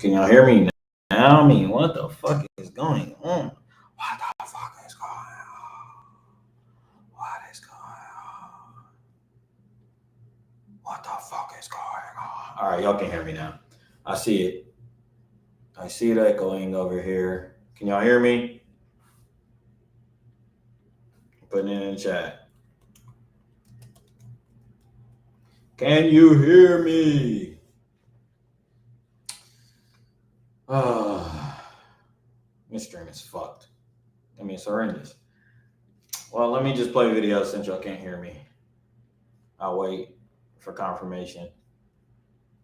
Can y'all hear me now? I mean, what the fuck is going on? What the fuck is going on? What is going on? What the fuck is going on? All right, y'all can hear me now. I see it. I see it echoing over here. Can y'all hear me? Putting it in the chat. Can you hear me? This stream is fucked. I mean, it's horrendous. Well, let me just play video since y'all can't hear me. I'll wait for confirmation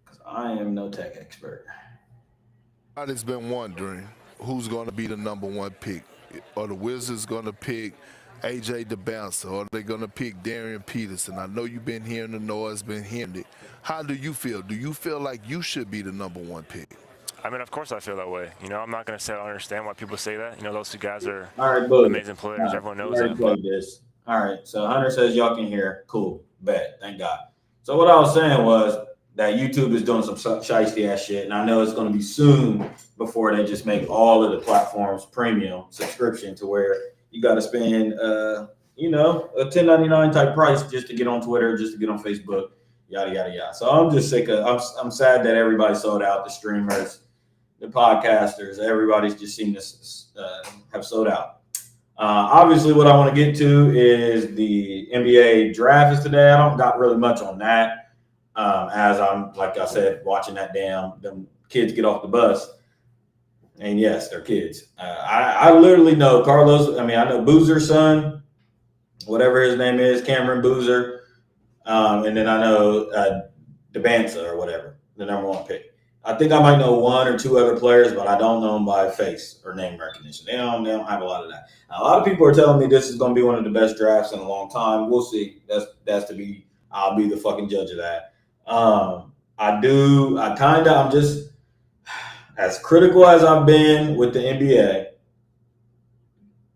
because I am no tech expert. I've been wondering who's going to be the number one pick. Are the Wizards going to pick AJ the Bouncer, or are they going to pick Darian Peterson? I know you've been hearing the noise, been hearing it. How do you feel? Do you feel like you should be the number one pick? I mean, of course I feel that way. You know, I'm not going to say I don't understand why people say that. You know, those two guys are amazing players. Right. Everyone knows that. This. All right, so Hunter says y'all can hear. Cool, bet, thank God. So what I was saying was that YouTube is doing some shiesty ass shit, and I know it's going to be soon before they just make all of the platforms premium subscription to where you got to spend, a $10.99 type price just to get on Twitter, just to get on Facebook, yada yada yada. So I'm just sick of. I'm sad that everybody sold out. The streamers, the podcasters, everybody's just seemed to have sold out. Obviously, what I want to get to is the NBA draft is today. I don't got really much on that, as I'm, like I said, watching them kids get off the bus. And yes, they're kids. I literally know Carlos. I mean, I know Boozer's son, whatever his name is, Cameron Boozer, and then I know DeBanza or whatever, the number one pick. I think I might know one or two other players, but I don't know them by face or name recognition. They don't have a lot of that. Now, a lot of people are telling me this is going to be one of the best drafts in a long time. We'll see. I'll be the fucking judge of that. I'm just as critical as I've been with the NBA.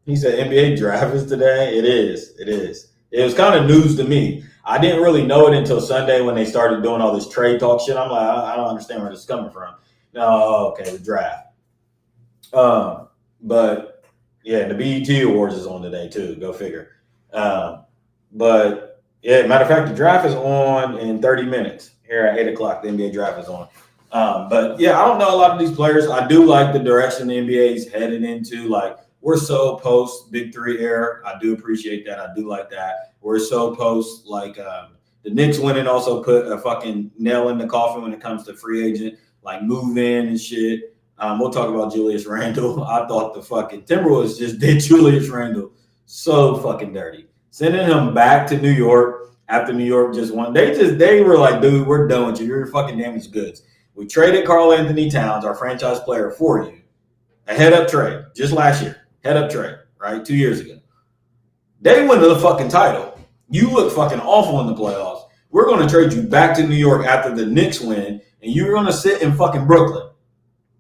He said NBA draft is today. It is. It was kind of news to me. I didn't really know it until Sunday when they started doing all this trade talk shit. I'm like, I don't understand where this is coming from. No, okay, the draft. But yeah, the BET Awards is on today too. Go figure. But yeah, matter of fact, the draft is on in 30 minutes. Here at 8 o'clock, the NBA draft is on. But yeah, I don't know a lot of these players. I do like the direction the NBA is headed into. Like, we're so post Big Three era. I do appreciate that. I do like that. We're so post, like, the Knicks winning also put a fucking nail in the coffin when it comes to free agent, like move in and shit. We'll talk about Julius Randle. I thought the fucking Timberwolves just did Julius Randle so fucking dirty. Sending him back to New York after New York just won. They were like, dude, we're done with you. You're fucking damaged goods. We traded Karl Anthony Towns, our franchise player, for you. A head-up trade, just last year. Head-up trade, right? 2 years ago. They win the fucking title. You look fucking awful in the playoffs. We're going to trade you back to New York after the Knicks win, and you're going to sit in fucking Brooklyn.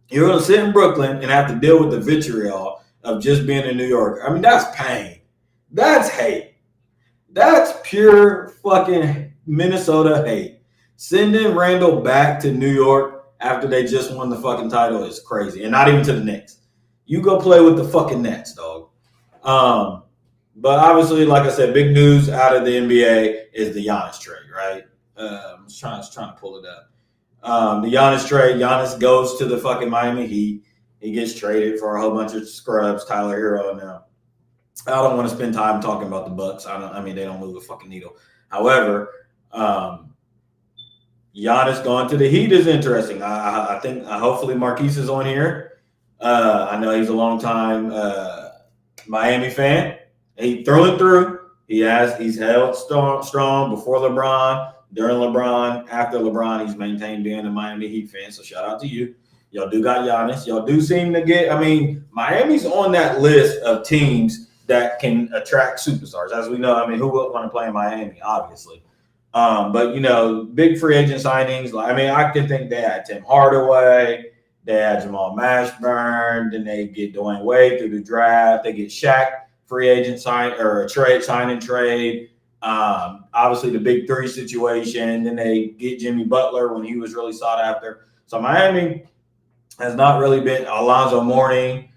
You're going to sit in Brooklyn and have to deal with the vitriol of just being in New York. I mean, that's pain. That's hate. That's pure fucking Minnesota hate. Sending Randall back to New York after they just won the fucking title is crazy. And not even to the Knicks. You go play with the fucking Nets, dog. But obviously, like I said, big news out of the NBA is the Giannis trade, right? I'm just trying to pull it up. The Giannis trade, Giannis goes to the fucking Miami Heat. He gets traded for a whole bunch of scrubs, Tyler Hero now. I don't want to spend time talking about the Bucks. They don't move a fucking needle. However, Giannis going to the Heat is interesting. I think hopefully Marquise is on here. I know he's a long time Miami fan. He through and through. He's held strong before LeBron, during LeBron, after LeBron. He's maintained being a Miami Heat fan. So shout out to you. Y'all do got Giannis. Y'all do seem to get. I mean, Miami's on that list of teams that can attract superstars. As we know, I mean, who would want to play in Miami? Obviously. But, big free agent signings. I can think they had Tim Hardaway. They had Jamal Mashburn. Then they get Dwayne Wade through the draft. They get Shaq, free agent sign and trade. Obviously, the Big Three situation. Then they get Jimmy Butler when he was really sought after. So Miami, has not really been Alonzo Mourning.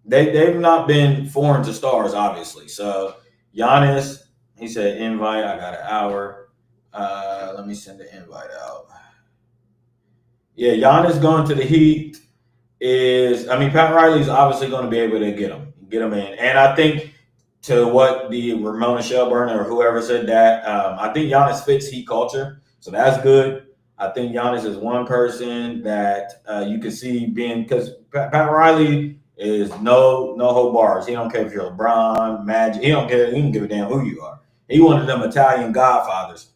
They've not been foreign to stars, obviously. So Giannis, he said invite. I got an hour. Let me send the invite out. Yeah, Giannis going to the Heat Pat Riley's obviously going to be able to get him in, and I think to what the Ramona Shelburne or whoever said that, I think Giannis fits Heat culture, so that's good. I think Giannis is one person that you can see being because Pat Riley is no hold bars. He don't care if you're LeBron, Magic. He don't care. He don't give a damn who you are. He one of them Italian godfathers.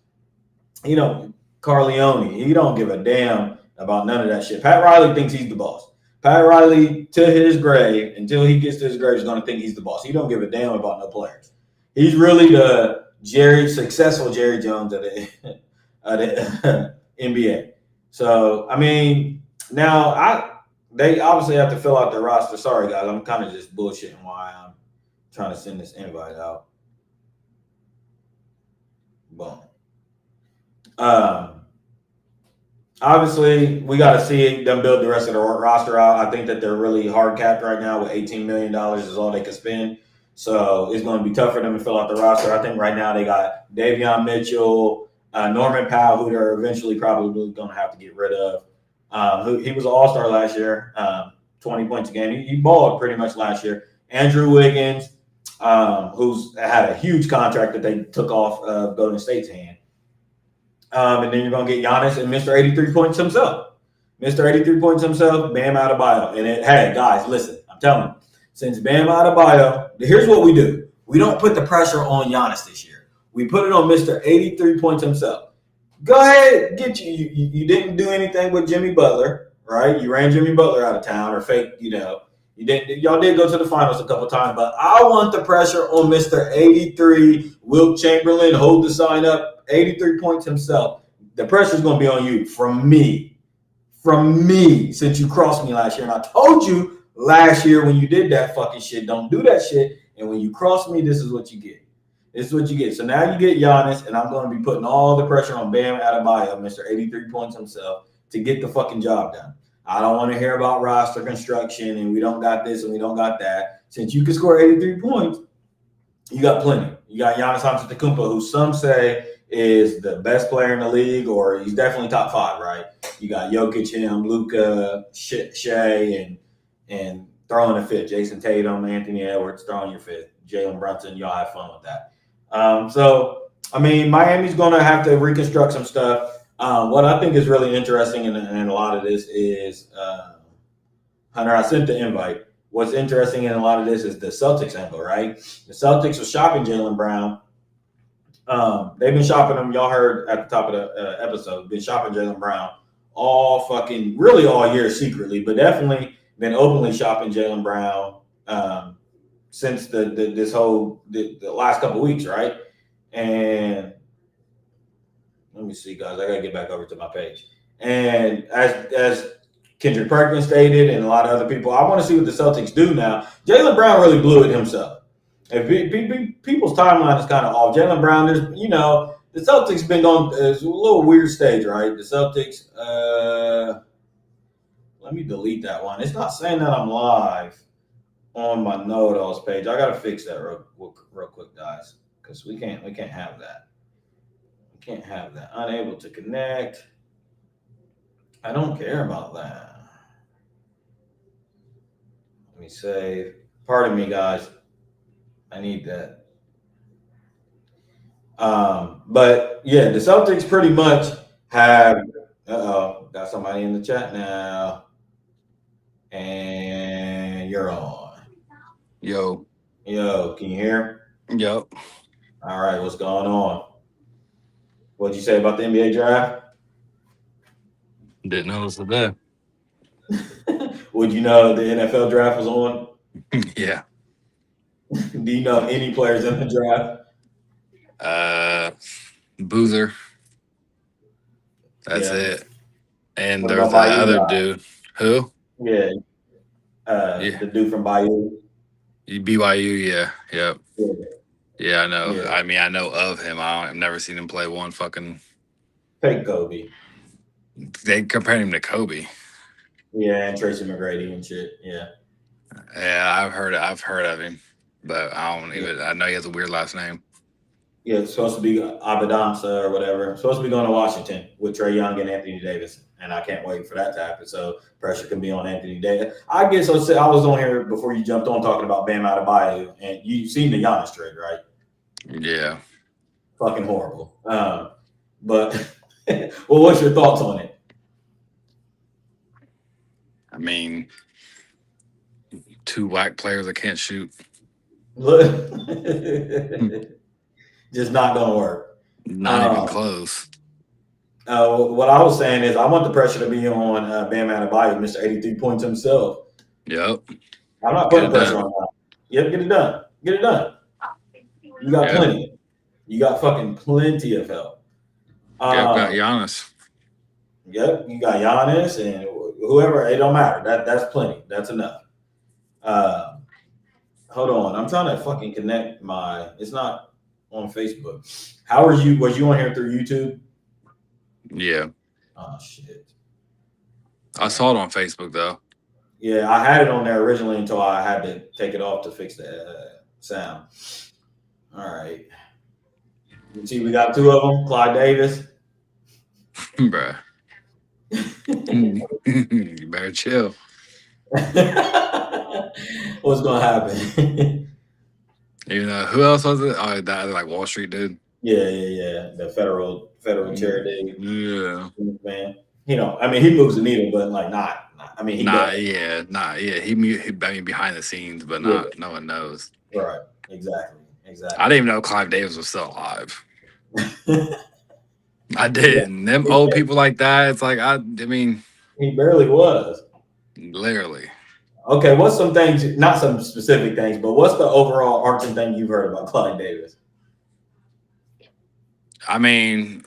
He don't Carleone. He don't give a damn about none of that shit. Pat Riley thinks he's the boss. Pat Riley, to his grave, until he gets to his grave, is going to think he's the boss. He don't give a damn about no players. He's really the successful Jerry Jones of the NBA. So, they obviously have to fill out the roster. Sorry, guys, I'm kind of just bullshitting why I'm trying to send this invite out. Boom. Obviously, we got to see them build the rest of the roster out. I think that they're really hard capped right now with $18 million is all they can spend. So it's going to be tough for them to fill out the roster. I think right now they got Davion Mitchell, Norman Powell, who they're eventually probably going to have to get rid of. He was an all-star last year, 20 points a game. He balled pretty much last year. Andrew Wiggins, who's had a huge contract that they took off Golden State's hand. And then you're going to get Giannis and Mr. 83 points himself. Mr. 83 points himself, Bam Adebayo. And hey, guys, listen, I'm telling you, since Bam Adebayo, here's what we do. We don't put the pressure on Giannis this year. We put it on Mr. 83 points himself. Go ahead, you didn't do anything with Jimmy Butler, right? You ran Jimmy Butler out of town or fake, y'all did go to the finals a couple times, but I want the pressure on Mr. 83, Wilt Chamberlain, hold the sign up, 83 points himself. The pressure's going to be on you from me, since you crossed me last year. And I told you last year when you did that fucking shit, don't do that shit. And when you cross me, this is what you get. This is what you get. So now you get Giannis, and I'm going to be putting all the pressure on Bam Adebayo, Mr. 83 points himself, to get the fucking job done. I don't want to hear about roster construction and we don't got this and we don't got that. Since you can score 83 points, you got plenty. You got Giannis Antetokounmpo, who some say is the best player in the league, or he's definitely top 5, right? You got Jokic, him, Luka, Shea, and throwing a fifth. Jason Tatum, Anthony Edwards throwing your fifth. Jalen Brunson, y'all have fun with that. Miami's going to have to reconstruct some stuff. What I think is really interesting in a lot of this is, Hunter, I sent the invite. What's interesting in a lot of this is the Celtics angle, right? The Celtics was shopping Jaylen Brown. They've been shopping him. Y'all heard at the top of the episode. Been shopping Jaylen Brown really all year secretly, but definitely been openly shopping Jaylen Brown since the last couple of weeks, right? And let me see, guys. I gotta get back over to my page. And as Kendrick Perkins stated, and a lot of other people, I want to see what the Celtics do now. Jaylen Brown really blew it himself. If people's timeline is kind of off. Jaylen Brown, the Celtics been going. It's a little weird stage, right? The Celtics. Let me delete that one. It's not saying that I'm live on my know-it-alls page. I gotta fix that real quick, guys, because we can't have that. We can't have that. Unable to connect. I don't care about that. Let me save. Pardon me, guys. I need that. But yeah, the Celtics pretty much have. Got somebody in the chat now, and you're on. Yo, can you hear? Yep. All right, what's going on? What'd you say about the NBA draft? Didn't know it was today. Would you know the NFL draft was on? Yeah. Do you know any players in the draft? Boozer. That's it. And what there's that other dude. Who? Yeah. The dude from Bayou. BYU, yeah. Yep. Yeah, I know. Yeah. I know of him. I've never seen him play one fucking. Fake Kobe. They compared him to Kobe. Yeah, and Tracy McGrady and shit. Yeah. Yeah, I've heard of him, but I don't even. I know he has a weird last name. Yeah, it's supposed to be Abadansa or whatever. Supposed to be going to Washington with Trae Young and Anthony Davis, and I can't wait for that to happen. So pressure can be on Anthony Davis. I get so sick. I was on here before you jumped on talking about Bam Adebayo, and you seen the Giannis trade, right? Yeah. Fucking horrible. But well, what's your thoughts on it? I mean, two whack players that can't shoot. Look, just not gonna work. Not even close. What I was saying is, I want the pressure to be on Bam Adebayo, Mr. 83 points himself. Yep. I'm not putting pressure on him. Yep, get it done. Get it done. You got plenty. You got fucking plenty of help. Got Giannis. Yep, you got Giannis and whoever. It don't matter. That's plenty. That's enough. Hold on. I'm trying to fucking connect my. It's not on Facebook. How are you? Was you on here through YouTube? Yeah. Oh shit. I saw it on Facebook though. Yeah, I had it on there originally until I had to take it off to fix the sound. All right. You see, we got two of them. Clive Davis. Bruh. You better chill. What's gonna happen? You know who else was it? Oh, that like Wall Street dude. Yeah. The federal charity. Yeah. Man, I mean, he moves the needle, but like not. I mean, he does. Yeah. He I mean, behind the scenes, but not. No one knows. Right. Exactly. I didn't even know Clive Davis was still alive. I didn't. Them old people like that. It's like I mean, he barely was. Literally. Okay, what's some things? Not some specific things, but what's the overall arching thing you've heard about Clive Davis? I mean,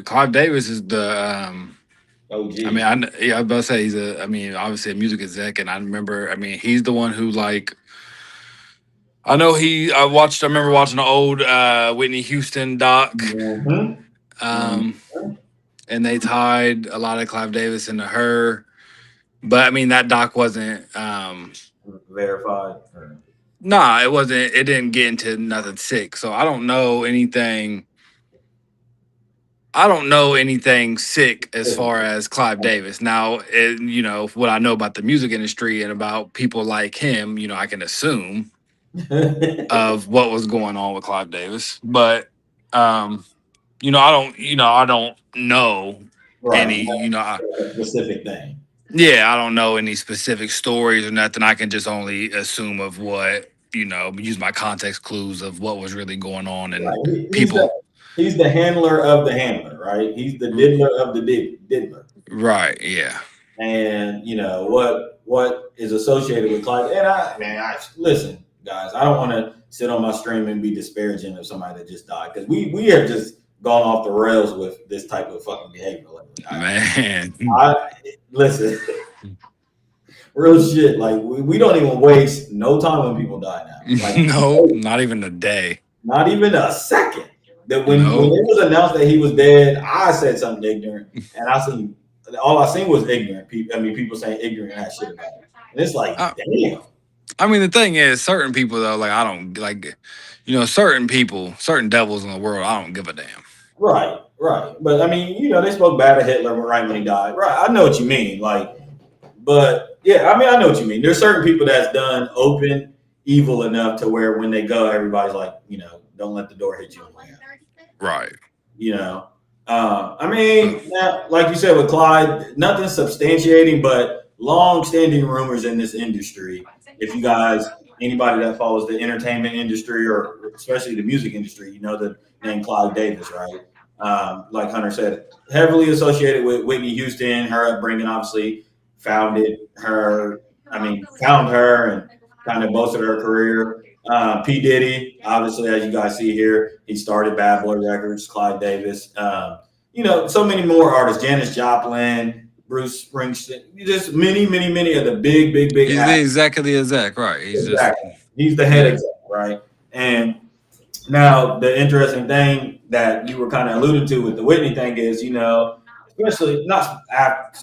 Clive Davis is the. OG. I mean, I was about to say he's a. I mean, obviously a music exec, and I remember. I mean, he's the one who like. I know he. I remember watching an old Whitney Houston doc. Mm-hmm. And they tied a lot of Clive Davis into her, but I mean that doc wasn't verified. Nah, it wasn't. It didn't get into nothing sick. So I don't know anything. I don't know anything sick as far as Clive Davis. Now, what I know about the music industry and about people like him, I can assume of what was going on with Clive Davis. But, I don't know any, specific thing. Yeah, I don't know any specific stories or nothing. I can just only assume of what, use my context clues of what was really going on and people. He's the handler of the handler, right? He's the diddler of the diddler. Right, yeah. And what is associated with Clive. And I listen, guys, I don't want to sit on my stream and be disparaging of somebody that just died, because we have just gone off the rails with this type of fucking behavior. Listen, real shit. Like we don't even waste no time when people die now. Like, no, not even a day. Not even a second. That when it was announced that he was dead, I said something ignorant, and all I seen was ignorant people. I mean, people saying ignorant ass shit about it, and it's like, damn. I mean, the thing is, certain people though, like I don't like, certain people, certain devils in the world, I don't give a damn. Right. But I mean, they spoke bad of Hitler right when he died. Right. I know what you mean. But yeah, I mean, I know what you mean. There's certain people that's done open evil enough to where when they go, everybody's like, don't let the door hit you on the way out. Right. I mean, now, like you said with Clyde, nothing substantiating, but long-standing rumors in this industry. If you guys, anybody that follows the entertainment industry or especially the music industry, the name Clive Davis, right? Like Hunter said, heavily associated with Whitney Houston, her upbringing, obviously found her and kind of boasted her career. P. Diddy, obviously, as you guys see here, he started Bad Boy Records, Clive Davis, so many more artists, Janis Joplin, Bruce Springsteen, just many of the big. He's exactly the exec, right? He's the head exec, right? And now the interesting thing that you were kind of alluding to with the Whitney thing is, especially not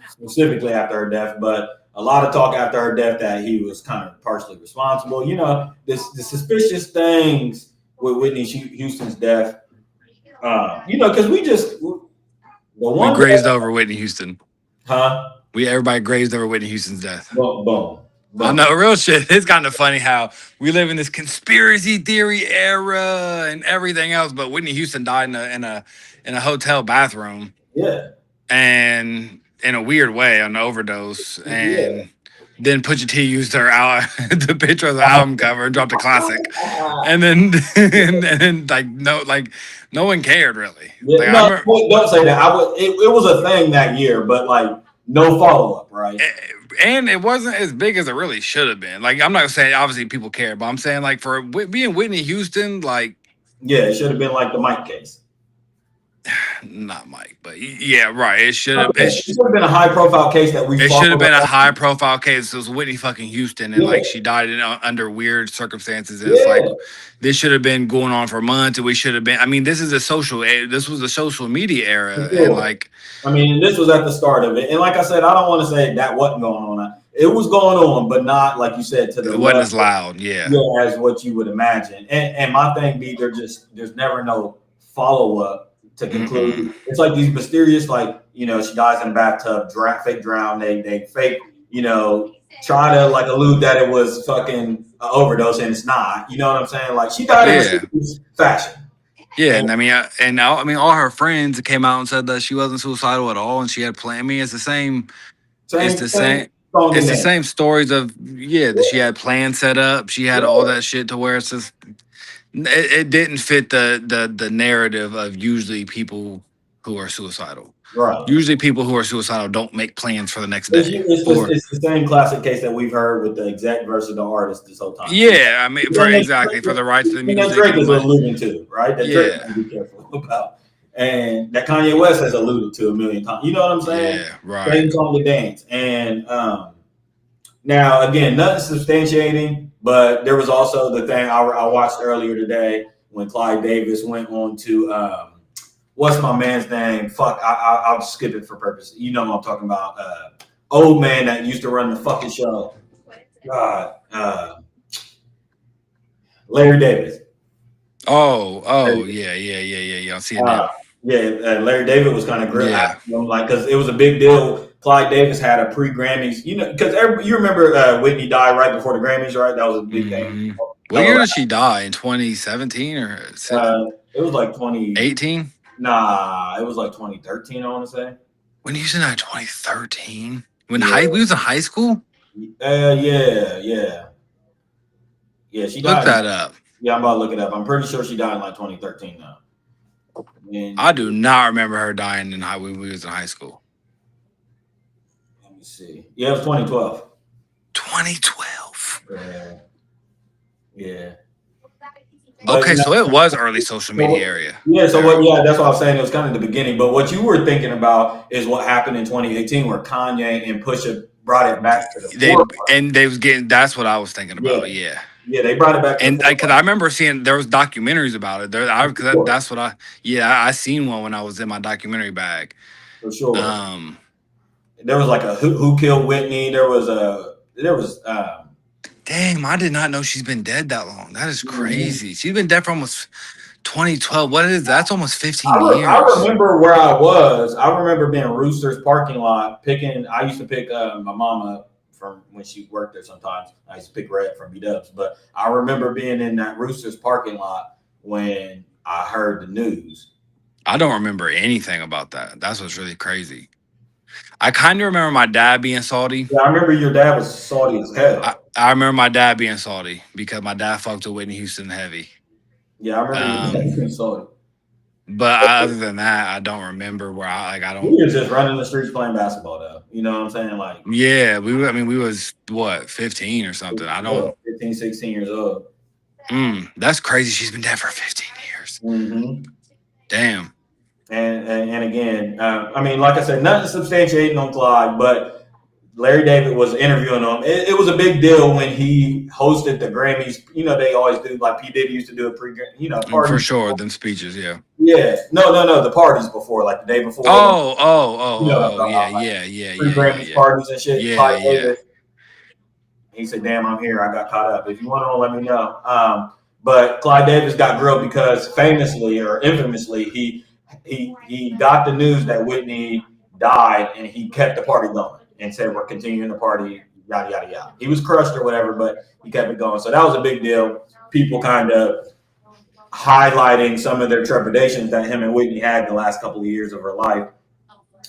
specifically after her death, but a lot of talk after her death that he was kind of partially responsible. You know, the suspicious things with Whitney Houston's death. You know, because we grazed over Whitney Houston. Huh? Everybody grazed over Whitney Houston's death. Boom. I know, real shit. It's kind of funny how we live in this conspiracy theory era and everything else, but Whitney Houston died in a hotel bathroom. Yeah. And in a weird way, an overdose. And then Pusha T used her out the picture of the album cover and dropped a classic. And then no one cared really. Yeah, don't say that. It was a thing that year, but like no follow up, right? And it wasn't as big as it really should have been. Like, I'm not saying obviously people care, but I'm saying like for being Whitney Houston, like, yeah, it should have been like the Mike case. Not Mike, but yeah, right. It should have. It should have been a high profile case that we. It should have been a high profile case. It was Whitney fucking Houston, and like she died under weird circumstances. And it's like this should have been going on for months, and we should have been. I mean, this was a social media era, and like. I mean, this was at the start of it, and like I said, I don't want to say that wasn't going on. It was going on, but not like you said to the. It wasn't as loud, yeah, as what you would imagine. And my thing be there's never no follow up. To conclude, it's like these mysterious, like, you know, she dies in a bathtub, fake drown. They fake, you know, try to like allude that it was fucking an overdose, and it's not. You know what I'm saying? Like she died in a fashion. Yeah, and I mean, all her friends came out and said that she wasn't suicidal at all, and she had planned. I mean, it's the same. It's the same stories of that she had plans set up. She had all that shit to where it's just. It didn't fit the narrative of usually people who are suicidal. Right. Usually people who are suicidal don't make plans for the next day. It's the same classic case that we've heard with the exec versus the artist this whole time. Yeah, I mean, for the rights to the music. Drake is alluding to, right? That Drake has to be careful about. And that Kanye West has alluded to a million times. You know what I'm saying? Yeah, right. Same song to dance. And now, again, nothing substantiating. But there was also the thing I watched earlier today when Clive Davis went on to what's my man's name? Fuck, I'll just skip it for purpose. You know what I'm talking about? Old man that used to run the fucking show. God, Larry Davis. Oh, yeah. I see it now. Larry David was kind of grilling, like, because it was a big deal. Clyde Davis had a pre-Grammys, you know, because you remember Whitney died right before the Grammys, right? That was a big thing. What year did she die? In 2017 or? It was like 2018. Nah, it was like 2013. I want to say. When you said that 2013, when we was in high school. Yeah. She died. Look that up. Yeah, I'm about to look it up. I'm pretty sure she died in like 2013 now. I do not remember her dying when we was in high school. Let me see. Yeah, it was 2012. 2012. Yeah. Okay, so it was early social media area. Yeah, so that's what I was saying. It was kind of the beginning. But what you were thinking about is what happened in 2018 where Kanye and Pusha brought it back to the forefront. And they was getting, that's what I was thinking about, Yeah, they brought it back. And because I remember seeing there was documentaries about it. That's what I seen one when I was in my documentary bag. For sure. There was like a who killed Whitney. There was Dang, I did not know she's been dead that long. That is crazy. Mm-hmm. She's been dead for almost 2012. What is that? That's almost 15 years. I remember where I was. I remember being Rooster's parking lot picking. I used to pick my mama from when she worked there sometimes. I used to pick Red from B-Dubs. But I remember being in that Rooster's parking lot when I heard the news. I don't remember anything about that. That's what's really crazy. I kind of remember my dad being salty. Yeah, I remember your dad was salty as hell. I remember my dad being salty because my dad fucked with Whitney Houston heavy. Yeah, I remember your dad being salty. But other than that, I don't remember where I don't. We were just running the streets playing basketball, though. You know what I'm saying? Like, yeah, we was what, 15 or something. I don't. 15, 16 years old. That's crazy. She's been dead for 15 years. Mm-hmm. Damn. And again, I mean, like I said, nothing substantiating on Clive, but Larry David was interviewing him. It was a big deal when he hosted the Grammys. You know, they always do, like P. Diddy used to do a For parties. sure, them speeches, yeah. Yeah. No, the parties before, like the day before. Yeah, Pre-Grammys parties and shit. Clive yeah. Davis. He said, "Damn, I'm here. I got caught up. If you want to, let me know." But Clyde Davis got grilled because famously or infamously, he got the news that Whitney died, and he kept the party going and said, "We're continuing the party." Yada yada yada. He was crushed or whatever, but he kept it going. So that was a big deal. People kind of highlighting some of their trepidations that him and Whitney had the last couple of years of her life.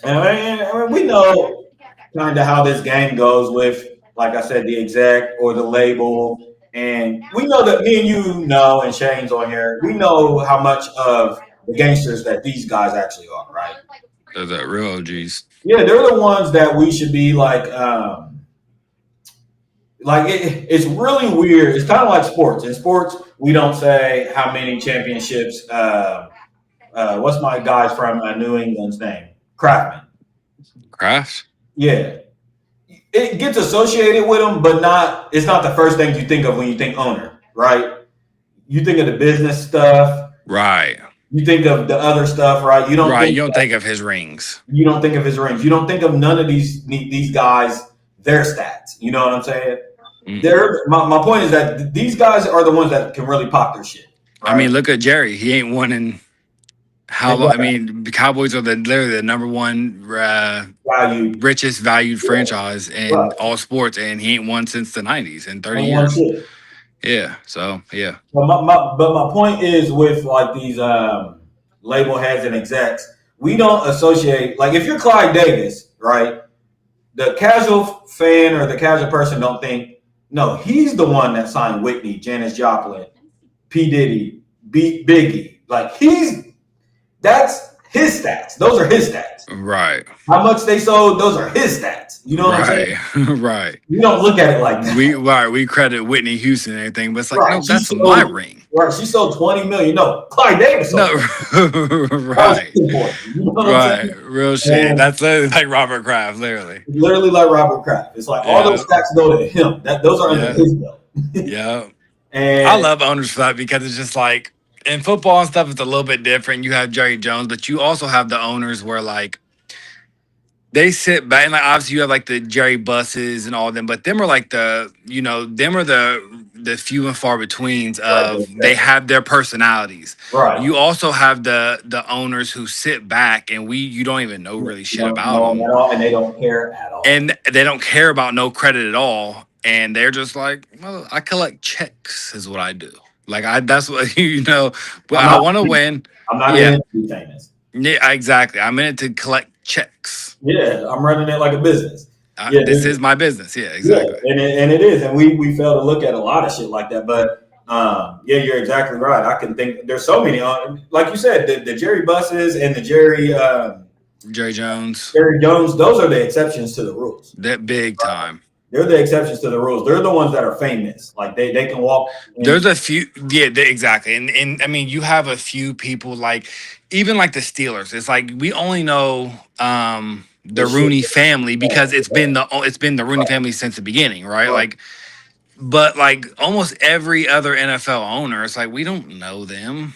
And we know kind of how this game goes with, like I said, the exec or the label. And we know that me and you know, and Shane's on here, we know how much of the gangsters that these guys actually are, right? They're the real OGs. Yeah, they're the ones that we should be like it's really weird. It's kind of like sports. In sports, we don't say how many championships. What's my guys from New England's name? Kraftman. Kraft? Yeah. It gets associated with them, but it's not the first thing you think of when you think owner, right? You think of the business stuff. Right. You think of the other stuff, right? You don't think of his rings. You don't think of his rings. You don't think of none of these guys, their stats. You know what I'm saying? My point is that these guys are the ones that can really pop their shit. Right? I mean, look at Jerry. He ain't won in how long? I mean, the Cowboys are literally the number one richest valued franchise in all sports, and he ain't won since the 90s in 30 years. Yeah, so yeah. But my point is with like these label heads and execs, we don't associate, like if you're Clyde Davis, right? The casual fan or the casual person don't think, no, he's the one that signed Whitney, Janis Joplin, P. Diddy, Biggie. Like that's his stats. Those are his stats. Right. How much they sold, those are his stats. You know what I'm saying? Right. You don't look at it like that. We credit Whitney Houston and everything, but it's like, no, that's my ring. Right. She sold 20 million. No, Clyde Davis sold. Right. You know what I'm saying? Real shit. And that's like Robert Kraft, literally. Literally like Robert Kraft. It's like all those stats go to him. Those are under his belt. Yeah. And I love owners for that because it's just like in football and stuff, it's a little bit different. You have Jerry Jones, but you also have the owners where like they sit back and like obviously you have like the Jerry Busses and all of them, but them are like them are the few and far betweens of they have their personalities. Right. You also have the owners who sit back and you don't even know really shit about them. At all, and they don't care at all. And they don't care about no credit at all. And they're just like, well, I collect checks is what I do. Like that's what but I want to win. I'm not in it to be famous. Yeah, exactly. I'm in it to collect checks. Yeah, I'm running it like a business. This is my business. Yeah, exactly. Yeah, and it is. And we fail to look at a lot of shit like that. But you're exactly right. I can think there's so many like you said, the Jerry Busses and the Jerry Jones. Jerry Jones, those are the exceptions to the rules. That big time. They're the exceptions to the rules. They're the ones that are famous. Like they can walk. There's a few, exactly. And I mean, you have a few people like even like the Steelers. It's like we only know the Rooney family because it's been the Rooney family since the beginning, right? Like, but like almost every other NFL owner, it's like we don't know them.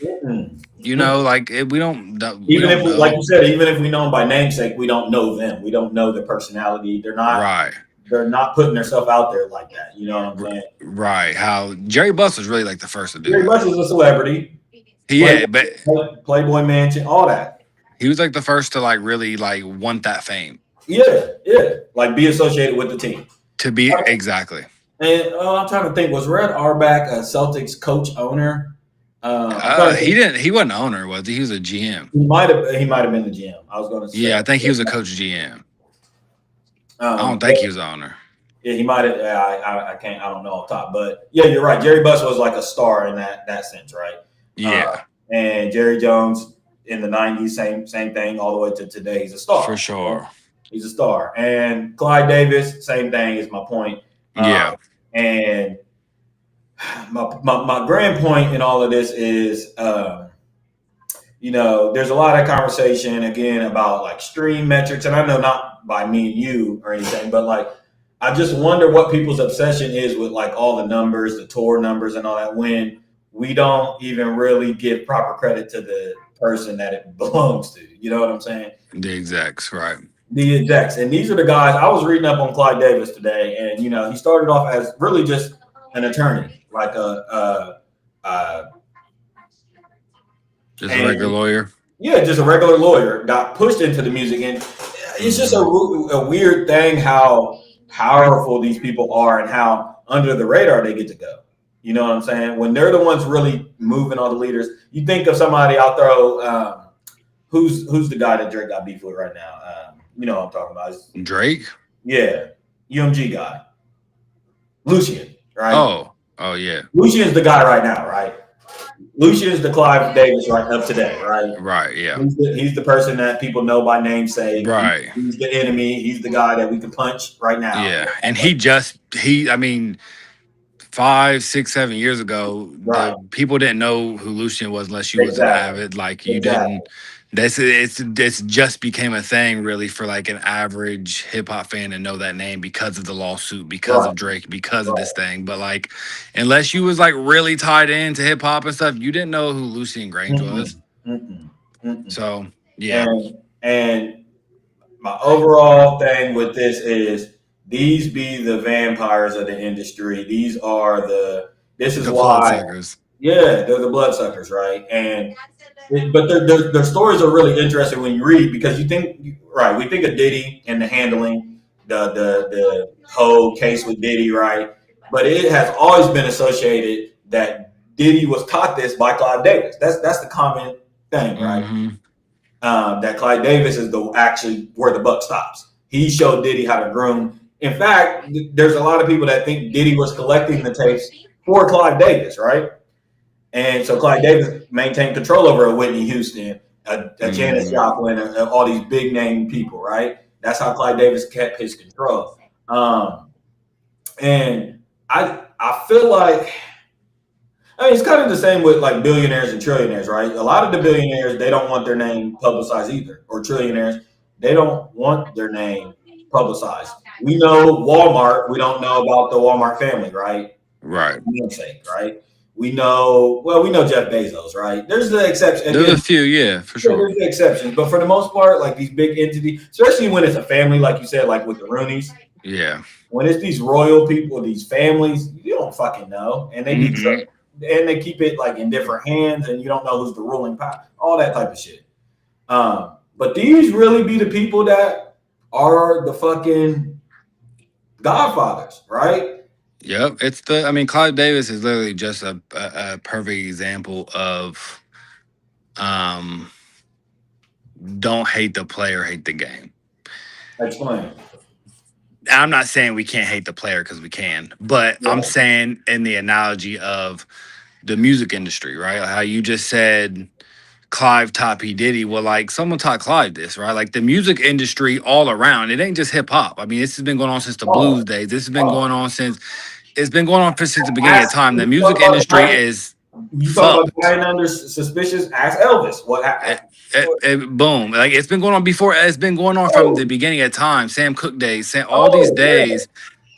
Like we don't. Even if, like you said, even if we know them by namesake, we don't know them. We don't know their personality. They're not right. They're not putting themselves out there like that. You know what I'm saying? Right. How Jerry Buss was really like the first to do Jerry Buss is a celebrity. Playboy Mansion, all that. He was like the first to like really like want that fame. Yeah. Like be associated with the team. To be exactly. And I'm trying to think, was Red Auerbach a Celtics coach owner? He wasn't an owner, was he? He was a GM. He might have been the GM. I was going to say. Yeah, I think he was a coach GM. I don't think he was the owner. Yeah, he might have. I don't know off top, but yeah, you're right. Jerry Buss was like a star in that sense, right? Yeah. And Jerry Jones in the 90s, same thing, all the way to today. He's a star. For sure. He's a star. And Clyde Davis, same thing is my point. Yeah. And my grand point in all of this is there's a lot of conversation again about like stream metrics, and I know not by me and you or anything, but like I just wonder what people's obsession is with like all the numbers, the tour numbers, and all that when we don't even really give proper credit to the person that it belongs to. You know what I'm saying? The execs, right? The execs, and these are the guys. I was reading up on Clyde Davis today, and he started off as really just an attorney, like just a regular lawyer. Yeah, just a regular lawyer. Got pushed into the music, and it's just a weird thing how powerful these people are and how under the radar they get to go. You know what I'm saying? When they're the ones really moving all the leaders, you think of somebody. I'll throw who's the guy that Drake got beef with right now. You know what I'm talking about? Drake? Yeah, UMG guy, Lucian. Right? Oh yeah. Lucian's the guy right now, right? Lucian's the Clive Davis right up today, right? Right, yeah. He's the person that people know by name, say right. He's the enemy. He's the guy that we can punch right now. Yeah, and I mean, 5, 6, 7 years ago, Right. the people didn't know who Lucian was unless you was an avid. Like you didn't. It's just became a thing really for like an average hip hop fan to know that name because of the lawsuit, because of Drake, because of this thing. But like, unless you was like really tied into hip hop and stuff, you didn't know who Lucian Grange was. So yeah. And my overall thing with this is these be the vampires of the industry. This is why. Bloodsuckers. Yeah, they're the bloodsuckers, right? But their stories are really interesting when you read because we think of Diddy and the handling, the whole case with Diddy, right? But it has always been associated that Diddy was taught this by Clive Davis. That's the common thing, right? Mm-hmm. That Clive Davis is actually where the buck stops. He showed Diddy how to groom. In fact, there's a lot of people that think Diddy was collecting the tapes for Clive Davis, right? And so Clyde Davis maintained control over a Whitney Houston, a Janis Joplin, all these big name people, right? That's how Clyde Davis kept his control. And I feel like, it's kind of the same with like billionaires and trillionaires, right? A lot of the billionaires, they don't want their name publicized either. Or trillionaires, they don't want their name publicized. We know Walmart. We don't know about the Walmart family, right? Right. Namesake, right? We know Jeff Bezos, right? There's the exception. There's a few, yeah, for sure. There's the exceptions, but for the most part, like these big entities, especially when it's a family, like you said, like with the Rooneys. Yeah. When it's these royal people, these families, you don't fucking know, and they keep it like in different hands, and you don't know who's the ruling power, all that type of shit. But these really be the people that are the fucking godfathers, right? Yep, Clive Davis is literally just a perfect example of don't hate the player, hate the game. Explain. I'm not saying we can't hate the player because we can, but I'm saying in the analogy of the music industry, right? How you just said Clive taught P. Diddy. Well, like someone taught Clive this, right? Like the music industry all around, it ain't just hip hop. I mean, this has been going on since the blues days. This has been going on since the beginning of time. The music industry is you talk about playing under suspicious. Ask Elvis what happened. Boom! Like it's been going on before. It's been going on from the beginning of time. Sam Cooke days, all these days.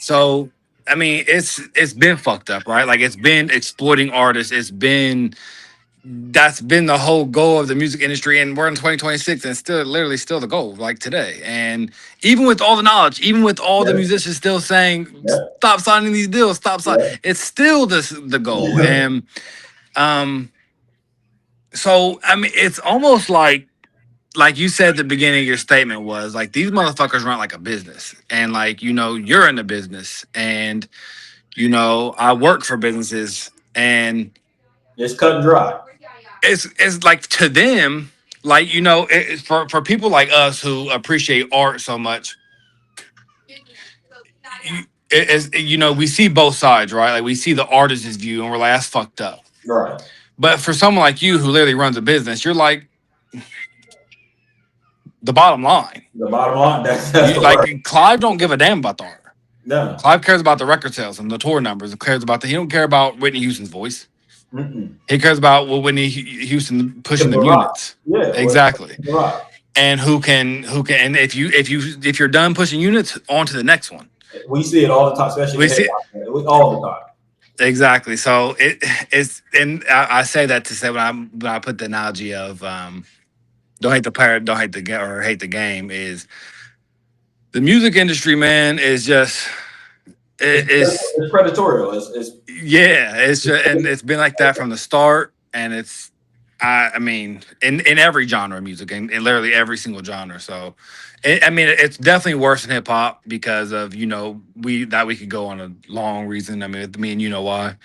So I mean, it's been fucked up, right? Like it's been exploiting artists. That's been the whole goal of the music industry, and we're in 2026, and still the goal, like today. And even with all the knowledge, even with all the musicians still saying, "Stop signing these deals, stop signing," it's still the goal. And so I mean, it's almost like you said at the beginning of your statement was like these motherfuckers run like a business, and like you're in the business, and I work for businesses, and it's cut and dry. It's like to them, like for people like us who appreciate art so much, we see both sides, right? Like we see the artist's view, and we're like, that's fucked up, right? But for someone like you who literally runs a business, you're like the bottom line. The bottom line. That's like word. Clive don't give a damn about the art. No, Clive cares about the record sales and the tour numbers. He don't care about Whitney Houston's voice. He cares about Whitney Houston pushing them Barack. units. Yeah, Exactly. Barack. And who can and if you're done pushing units, on to the next one. We see it all the time, especially We see all the time. exactly. So it's and I say that to say when I put the analogy of don't hate the player, don't hate the or hate the game is the music industry, man, is just it's It's predatorial. yeah, it's just, and it's been like that from the start, and it's I mean in every genre of music, in literally every single genre. So I mean it's definitely worse than hip hop because of we could go on a long reason. I mean you know why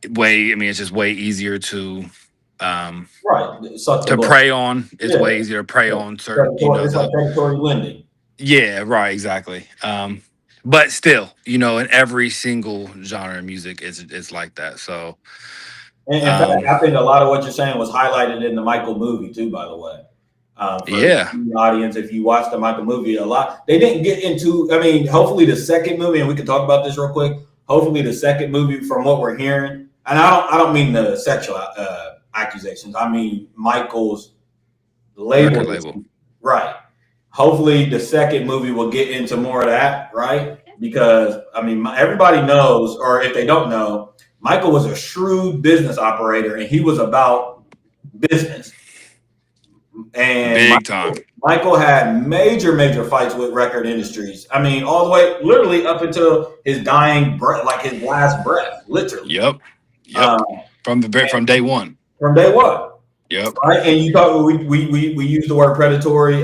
it's just way easier to Suck the blood. prey on. It's way easier to prey on certain It's like predatory lending. Yeah, right, exactly. But still, in every single genre of music, it's like that. So, in fact, I think a lot of what you're saying was highlighted in the Michael movie too. By the way, for the audience, if you watch the Michael movie, a lot they didn't get into. I mean, hopefully the second movie, and we can talk about this real quick. Hopefully the second movie, from what we're hearing, and I don't mean the sexual accusations. I mean Michael's label. Right. Hopefully the second movie will get into more of that, right? Because I mean, everybody knows, or if they don't know, Michael was a shrewd business operator, and he was about business. And big time. Michael had major fights with record industries. I mean, all the way, literally up until his dying breath, like his last breath, literally. Yep. From day one. From day one. Yep. Right, and you thought we use the word predatory,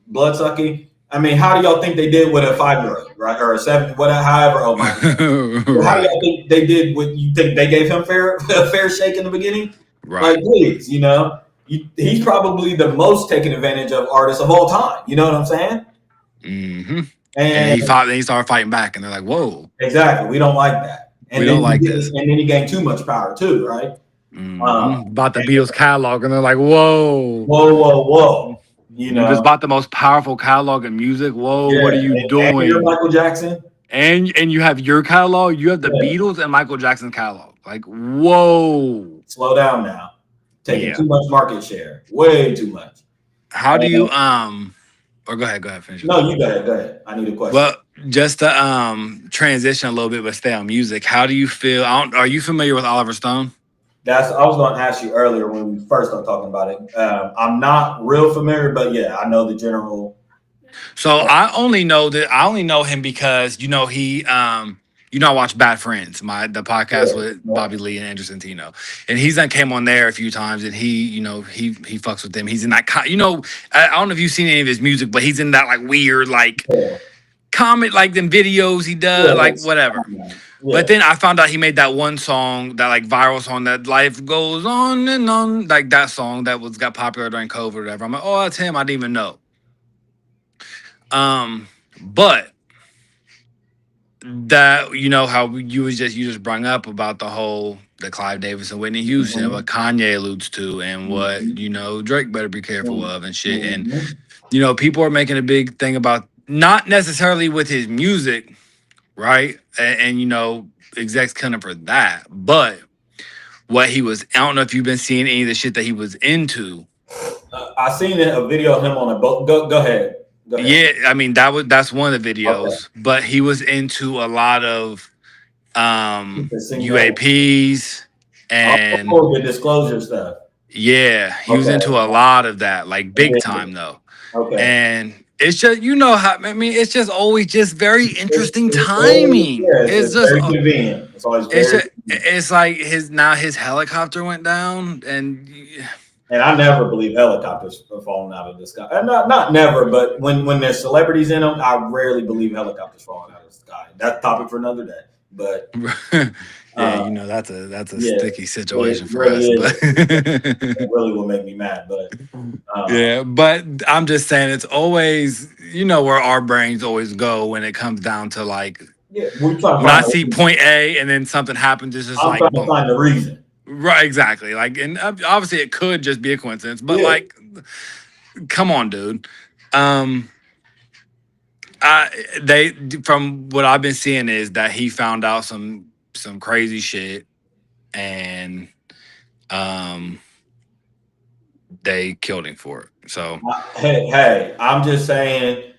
blood sucking. I mean, how do y'all think they did with a 5-year-old, right, or a 7, whatever? However, oh my God. Right. How do y'all think they did? You think they gave him a fair shake in the beginning? Right. Like, please, he's probably the most taken advantage of artist of all time. You know what I'm saying? Mm-hmm. And he started fighting back, and they're like, "Whoa!" Exactly. We don't like that. And we don't like this. And then he gained too much power too, right? Bought the Beatles catalog, and they're like, "Whoa, You just bought the most powerful catalog in music. Whoa, what are you doing? And you're Michael Jackson, and you have your catalog. You have the Beatles and Michael Jackson's catalog. Like, whoa, slow down now. Taking too much market share, way too much. How do you Or go ahead, finish. No, you go ahead. I need a question. Well, just to transition a little bit, but stay on music. How do you feel? Are you familiar with Oliver Stone? I was going to ask you earlier when we first started talking about it. I'm not real familiar, but yeah, I know the general. So I only know him because he I watch Bad Friends, the podcast with Bobby Lee and Andrew Santino, and he's came on there a few times, and he fucks with them. He's in that I don't know if you've seen any of his music, but he's in that like weird comment like them videos he does whatever. Yeah. But then I found out he made that one song, that like viral song, that life goes on and on, like that song that got popular during COVID or whatever. I'm like, oh, that's him. I didn't even know. But that how you just brought up about the Clive Davis and Whitney Houston, what Kanye alludes to, and what Drake better be careful of and shit. And people are making a big thing about not necessarily with his music, right? And execs kind of for that, but what he was. I don't know if you've been seeing any of the shit that he was into. I seen a video of him on a boat. Go ahead. Yeah, I mean that's one of the videos, but he was into a lot of UAPs and the disclosure stuff. Yeah, he was into a lot of that, like big time though. Okay. And it's just it's just always just very interesting timing. It's just very convenient. It's always it's like his helicopter went down and I never believe helicopters are falling out of the sky. And not never, but when there's celebrities in them, I rarely believe helicopters falling out of the sky. That's a topic for another day. But yeah, that's a sticky situation for us. But it really will make me mad. But yeah, but I'm just saying it's always where our brains always go when it comes down to like when I see point A and then something happens, it's just I'm trying to find the reason. Right, exactly. Like, and obviously it could just be a coincidence, but like, come on, dude. From what I've been seeing is that he found out some crazy shit, and they killed him for it. So hey, I'm just saying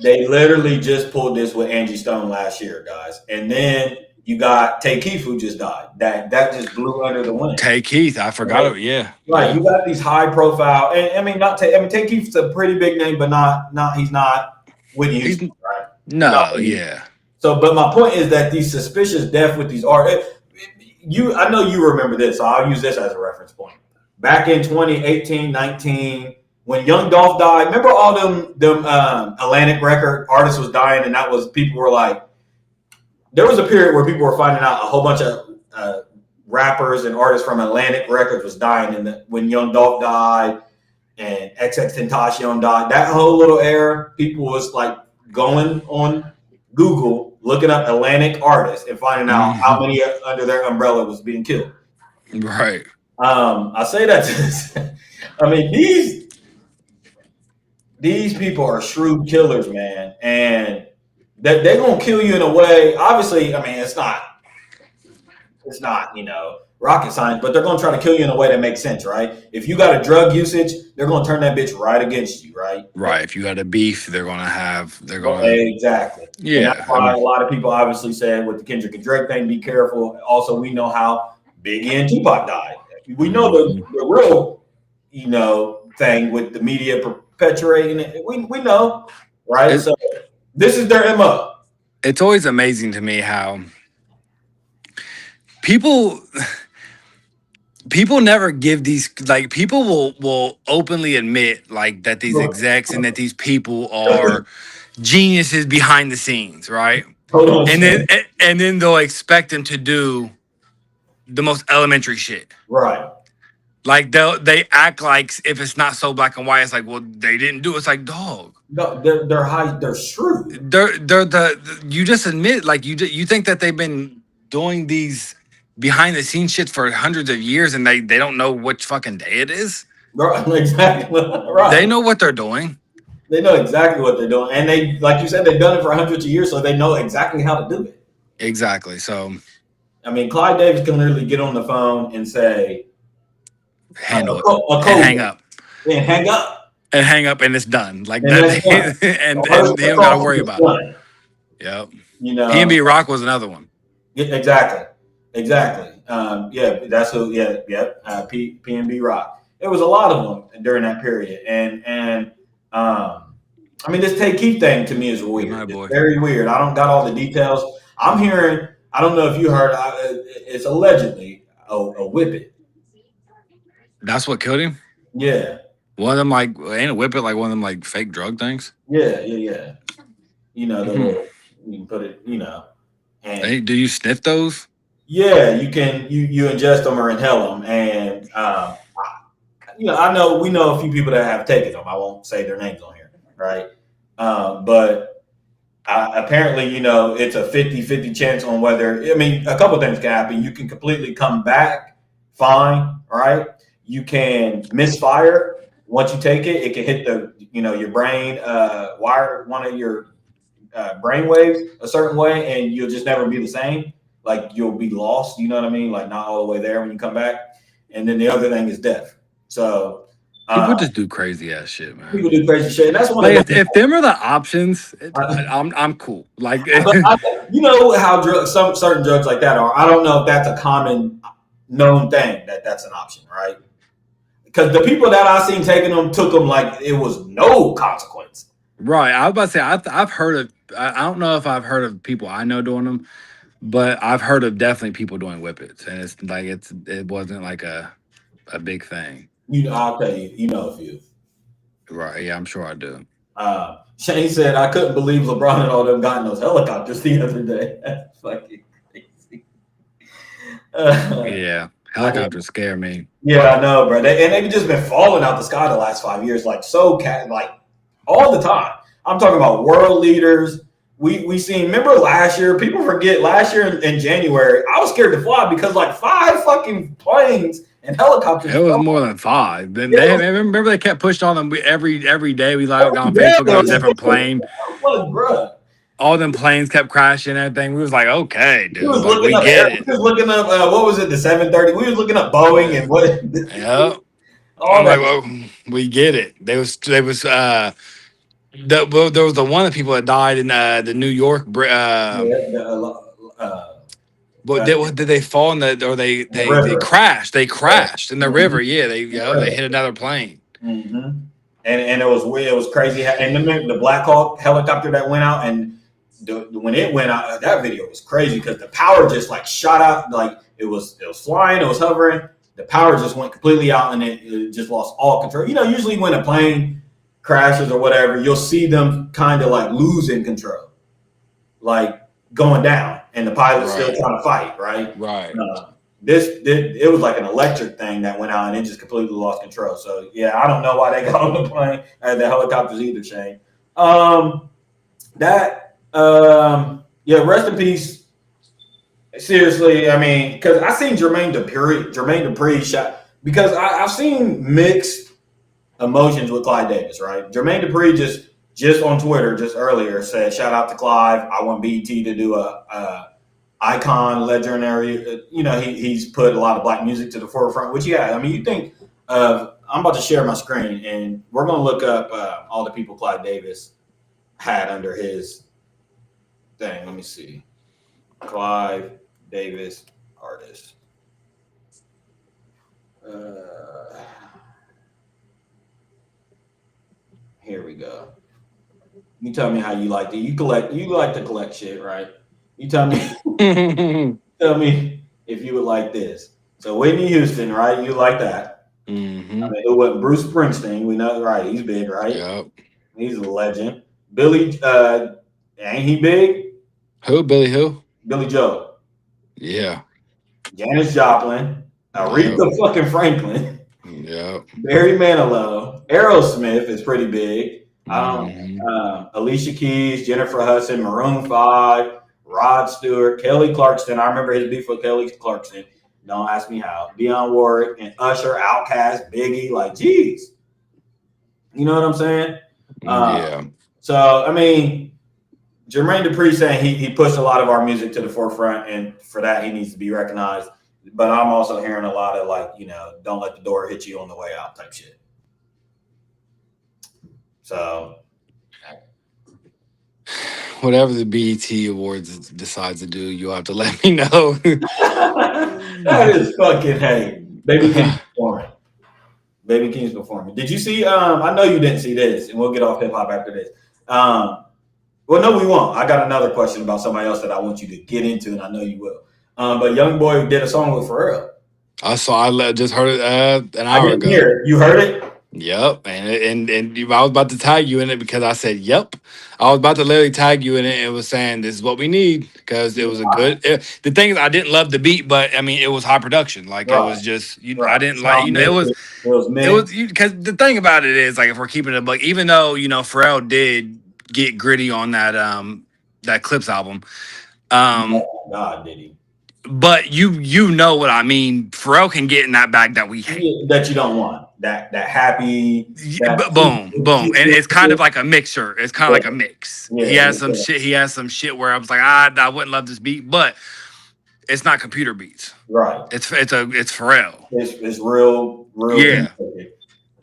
they literally just pulled this with Angie Stone last year, guys, and then you got Tay Keith who just died. That just blew under the wind. Tay Keith, I forgot it. Yeah, right. You got these high profile, and I mean, not Tay. I mean, Tay Keith's a pretty big name, but not. He's not Whitney Houston, right? No, yeah. So, but my point is that these suspicious death with these artists, I know you remember this, so I'll use this as a reference point. Back in 2018, 19, when Young Dolph died, remember all them Atlantic record artists was dying, and that was people were like, there was a period where people were finding out a whole bunch of rappers and artists from Atlantic Records was dying, and when Young Dolph died and XXXTentacion died, that whole little era, people was like going on Google, looking up Atlantic artists and finding out how many under their umbrella was being killed. Right. I say that to I mean, these people are shrewd killers, man, and that they're gonna kill you in a way. Obviously, I mean, it's not rocket science, but they're gonna try to kill you in a way that makes sense, right? If you got a drug usage, they're gonna turn that bitch right against you, right? Right. If you got a beef, they're gonna exactly. Yeah. And that's why a lot of people obviously said with the Kendrick and Drake thing, be careful. Also, we know how Biggie and Tupac died. We know the real, thing with the media perpetuating it. We know, right? So this is their MO. It's always amazing to me how people never give these, like, people will openly admit like that these execs and that these people are geniuses behind the scenes, right? And then they'll expect them to do the most elementary shit. Right. Like they act like if it's not so black and white, it's like, well, they didn't do it. It's like, dog. No, they're high. They're shrewd. You just admit, like, you think that they've been doing these behind the scenes shit for hundreds of years and they don't know which fucking day it is. Right, exactly. Right. They know what they're doing. They know exactly what they're doing, and they, like you said, they've done it for hundreds of years, so they know exactly how to do it. Exactly. So, I mean, Clive Davis can literally get on the phone and say, handle it, and hang up, and hang up, and hang up, and it's done. Like that, and they don't got to worry about it. Yep. P&B Rock was another one. Exactly. Yeah, that's who. Yeah. P&B Rock. There was a lot of them during that period, and I mean, this Tay Keith thing to me is weird. It's very weird. I don't got all the details. I'm hearing. I don't know if you heard. It's allegedly a whippet. That's what killed him? Yeah. One of them, like, ain't a whippet like one of them, like, fake drug things? Yeah. The little, you can put it, And hey, do you sniff those? Yeah, you can. You ingest them or inhale them, and we know a few people that have taken them. I won't say their names on here, right? But apparently, it's a 50-50 chance on whether. I mean, a couple of things can happen. You can completely come back fine, right? You can misfire once you take it. It can hit your brain wire, one of your brain waves a certain way, and you'll just never be the same. Like, you'll be lost. You know what I mean? Like, not all the way there when you come back. And then the other thing is death. So people just do crazy ass shit, man. People do crazy shit, and that's one. Like, if them are the options, I'm cool. Like, you know how some certain drugs like that are. I don't know if that's a common known thing that's an option, right? Because the people that I seen taking them took them like it was no consequence. Right. I was about to say I've heard of. I don't know if I've heard of people I know doing them, but I've heard of definitely people doing whippets, and it's like it wasn't like a big thing. I'll tell you, a few. Right. Yeah, I'm sure I do. Shane said, I couldn't believe LeBron and all them got in those helicopters the other day. That's fucking crazy. Yeah. Helicopters scare me. Yeah, I know, bro. They've just been falling out the sky the last 5 years, like all the time. I'm talking about world leaders. We seen. Remember last year? People forget last year in January. I was scared to fly because like 5 fucking planes and helicopters. It was more than 5. Then remember they kept pushing on them every day. We got on Facebook on a different plane. Bro. all them planes kept crashing and everything. We was like, okay, We was dude, like looking we up. get it. We was looking up. What was it? The 730. We was looking up Boeing and what? Yeah. All I'm that. like, well, we get it. Well, there was the one of the people that died in the New York. Yeah, What did they fall in the or the they river. crashed? They Yeah. crashed in the Mhm. river. Yeah, they hit another plane. Mm-hmm. And it was weird. It was crazy. And the Black Hawk helicopter that went out, and when it went out, that video was crazy because the power just like shot out. Like it was flying, it was hovering. The power just went completely out, and it just lost all control. You know, usually when a plane crashes or whatever, you'll see them kind of like losing control, like going down, and the pilot's still trying to fight, right? Right. It was like an electric thing that went out and it just completely lost control. So yeah, I don't know why they got on the plane the helicopters either, Shane. Yeah, rest in peace. Seriously, I mean, because I seen Jermaine Dupri shot because I've seen mixed emotions with Clive Davis, right? Jermaine Dupri just on Twitter just earlier said, "Shout out to Clive. I want BET to do a icon, legendary. You know, he's put a lot of black music to the forefront." Which, yeah, I mean, you think of. I'm about to share my screen, and we're gonna look up all the people Clive Davis had under his thing. Let me see, Clive Davis artist. Here we go. You tell me how you like it. You like to collect shit, right? You tell me. Tell me if you would like this. So Whitney Houston, right? You like that? Mm-hmm. I mean, it was Bruce Springsteen. We know, right? He's big, right? Yep. He's a legend. Billy, ain't he big? Who? Billy who? Billy Joe. Yeah. Janis Joplin. Aretha fucking Franklin. Yep. Barry Manilow. Aerosmith is pretty big. Mm-hmm. Alicia Keys, Jennifer Hudson, Maroon 5, Rod Stewart, Kelly Clarkson. I remember his beef with Kelly Clarkson. Don't ask me how. Dionne Warwick and Usher, Outkast, Biggie. Like, geez. You know what I'm saying? Yeah. So, I mean, Jermaine Dupri saying he pushed a lot of our music to the forefront, and for that, he needs to be recognized. But I'm also hearing a lot of, like, you know, don't let the door hit you on the way out type shit. So, whatever the BET Awards decides to do, you'll have to let me know. that is fucking Baby King's performing. Baby King's performing. Did you see? I know you didn't see this, and we'll get off hip hop after this. Well, no, we won't. I got another question about somebody else that I want you to get into, and I know you will. But Young Boy did a song with Pharrell. I just heard it an hour I didn't ago. hear it. You heard it? Yep, and I was about to tag you in it because I said yep. I was about to literally tag you in it and was saying this is what we need because it was a good. The thing is, I didn't love the beat, but I mean, it was high production. Like it was just I didn't like it was because the thing about it is like if we're keeping it like even though Pharrell did get gritty on that that Clips album, oh God, did he? But you know what I mean. Pharrell can get in that bag that we hate, that you don't want. That happy. Boom, and it's kind of like a mixture. It's kind of like a mix. Yeah, he has some shit. He has some shit where I was like, I wouldn't love this beat, but it's not computer beats. Right. It's Pharrell. It's real. Yeah.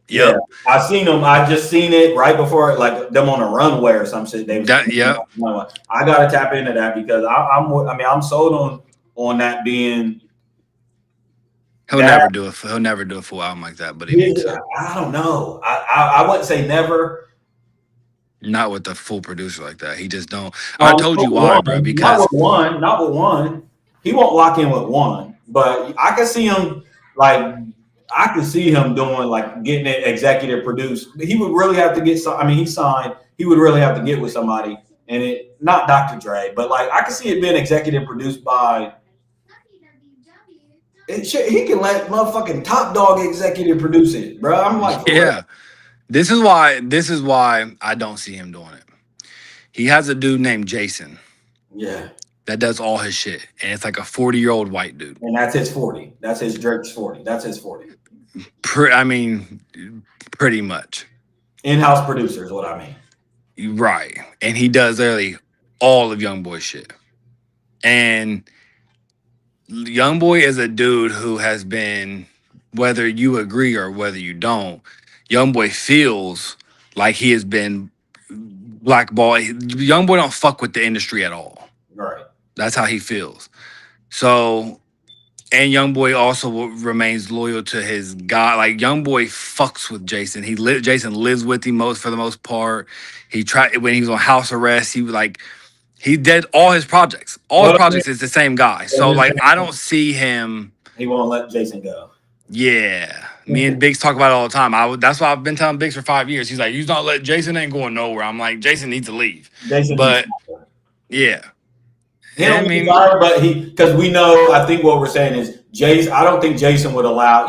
Yeah, I seen them. I just seen it right before, like them on a runway or some shit. I gotta tap into that because I'm sold on that being. He'll never do a full album like that, but he needs to. I don't know. I wouldn't say never. Not with the full producer like that. He just don't. I told you why, bro. Because not with one. He won't lock in with one, but I can see him I could see him doing like getting it executive produced. He would really have to get some. I mean, he signed. He would really have to get with somebody, and it not Dr. Dre, but like I could see it being executive produced by. He can let motherfucking Top Dog executive produce it, bro. I'm like, yeah. This is why I don't see him doing it. He has a dude named Jason. Yeah. That does all his shit, and it's like a 40-year-old white dude. And that's his 40. That's his Drake's 40. That's his 40. I mean, pretty much. In-house producer is what I mean. Right, and he does literally all of YoungBoy's shit. And YoungBoy is a dude who has been, whether you agree or whether you don't, YoungBoy feels like he has been blackballed. YoungBoy don't fuck with the industry at all. Right. That's how he feels. So, and YoungBoy also remains loyal to his guy. Like YoungBoy fucks with Jason. Jason lives with him for the most part. He tried when he was on house arrest. He did all his projects. All his projects is the same guy. So like I don't see him. He won't let Jason go. Yeah. Me and Biggs talk about it all the time. That's why I've been telling Biggs for 5 years. He's like, "You not let Jason ain't going nowhere." I'm like, Jason needs to leave. But yeah. He don't fire, but because we know, I think what we're saying is Jason. I don't think Jason would allow.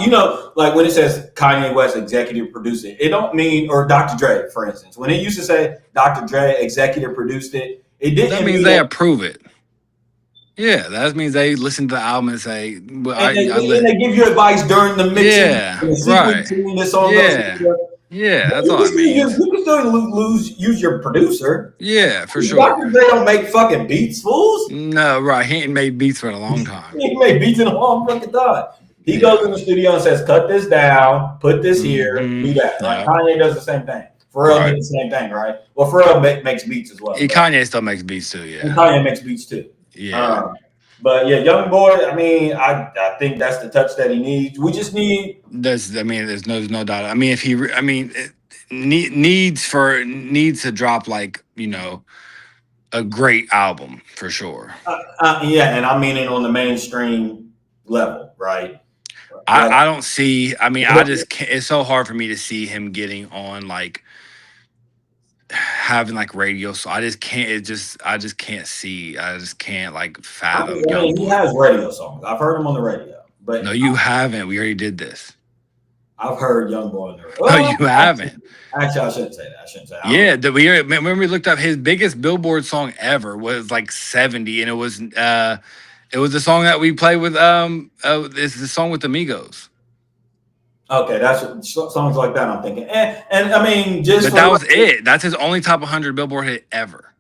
Like when it says Kanye West executive produced it don't mean, or Dr. Dre, for instance, when it used to say Dr. Dre executive produced it, it didn't. That means they approve it. Yeah, that means they listen to the album and say, "Well, and they give you advice during the mixing." Yeah, right. Yeah, that's all I mean. You can still use your producer. Yeah, for sure. Dr. Dre don't make fucking beats, fools. No, right. He ain't made beats for a long time. He ain't made beats in a long fucking time. He goes in the studio and says, "Cut this down, put this here, do that." Like Kanye does the same thing. Pharrell did the same thing, right? Well, Pharrell makes beats as well. Kanye still makes beats too, yeah. And Kanye makes beats too. Yeah. But yeah, YoungBoy, I mean, I think that's the touch that he needs. We just need. There's no doubt. I mean, needs to drop like, a great album for sure. Yeah, and I mean it on the mainstream level, right? I don't see. I mean, I just can't. It's so hard for me to see him getting on like having like radio. So I just can't. I just can't see. I just can't like fathom. I mean, he has radio songs. I've heard him on the radio, but no, you haven't. We already did this. I've heard YoungBoy on the radio. No, you haven't. Actually, I shouldn't say that. Yeah, when we looked up his biggest Billboard song ever was like 70, and it was the song that we played with it's the song with Amigos. Okay, that's songs like that I'm thinking. And I mean, but that was it. That's his only top 100 Billboard hit ever.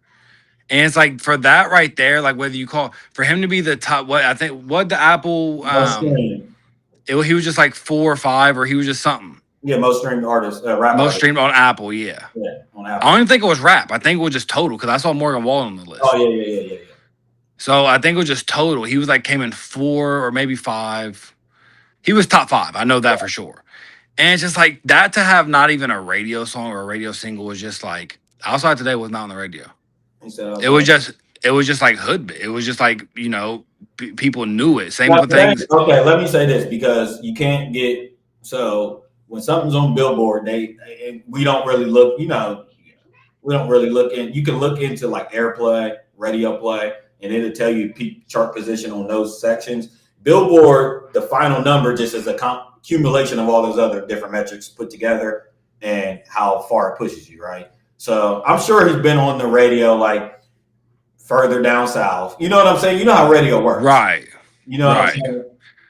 And it's like for that right there, like whether you call for him to be the top, what the Apple he was just like 4 or 5, or he was just something. Yeah, most streamed artist, rap. Most streamed on Apple, yeah. Yeah, on Apple. I don't even think it was rap. I think it was just total because I saw Morgan Wallen on the list. Oh yeah. So I think it was just total. He was like came in 4 or maybe 5. He was top 5. I know that for sure. And it's just like that to have not even a radio song or a radio single was just like Outside Today was not on the radio. It was just like hood. It was just like, people knew it. Same with things. Okay, let me say this because you can't get when something's on Billboard, we don't really look. We don't really look in. You can look into like airplay, radio play, and it'll tell you peak chart position on those sections. Billboard, the final number just is a accumulation of all those other different metrics put together and how far it pushes you, right? So I'm sure he's been on the radio like further down south. You know what I'm saying? You know how radio works. Right. You know what I'm saying?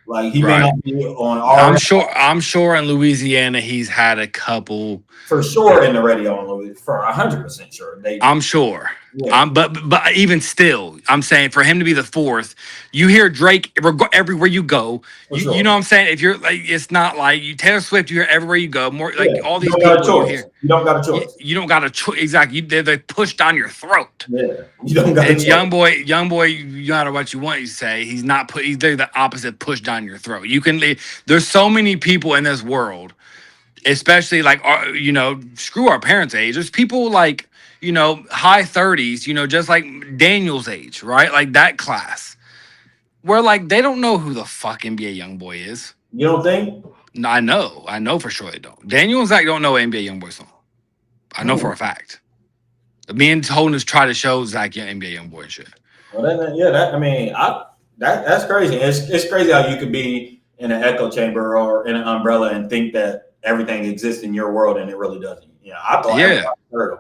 Like he may not be on our. I'm sure in Louisiana he's had a couple. For sure in the radio in Louisiana, for 100% sure. I'm sure. Yeah. But even still, I'm saying for him to be the 4th, you hear Drake everywhere you go. You know what I'm saying? If you're like, it's not like you Taylor Swift, you hear everywhere you go. More like all these people you hear. You don't got a choice. You don't got a choice. Exactly. They push down your throat. Yeah. You don't got a choice. YoungBoy, no matter what you want, you say he's not they're the opposite, push down your throat. There's so many people in this world, especially like screw our parents' age. There's people like high 30s, just like Daniel's age, right? Like that class, where like they don't know who the fuck NBA YoungBoy is. You don't think? No, I know for sure they don't. Daniel and Zach don't know NBA YoungBoy song. I know for a fact. Me and Holden try to show Zach NBA YoungBoy and shit. Well, that's crazy. It's crazy how you could be in an echo chamber or in an umbrella and think that everything exists in your world and it really doesn't. I thought everybody heard him.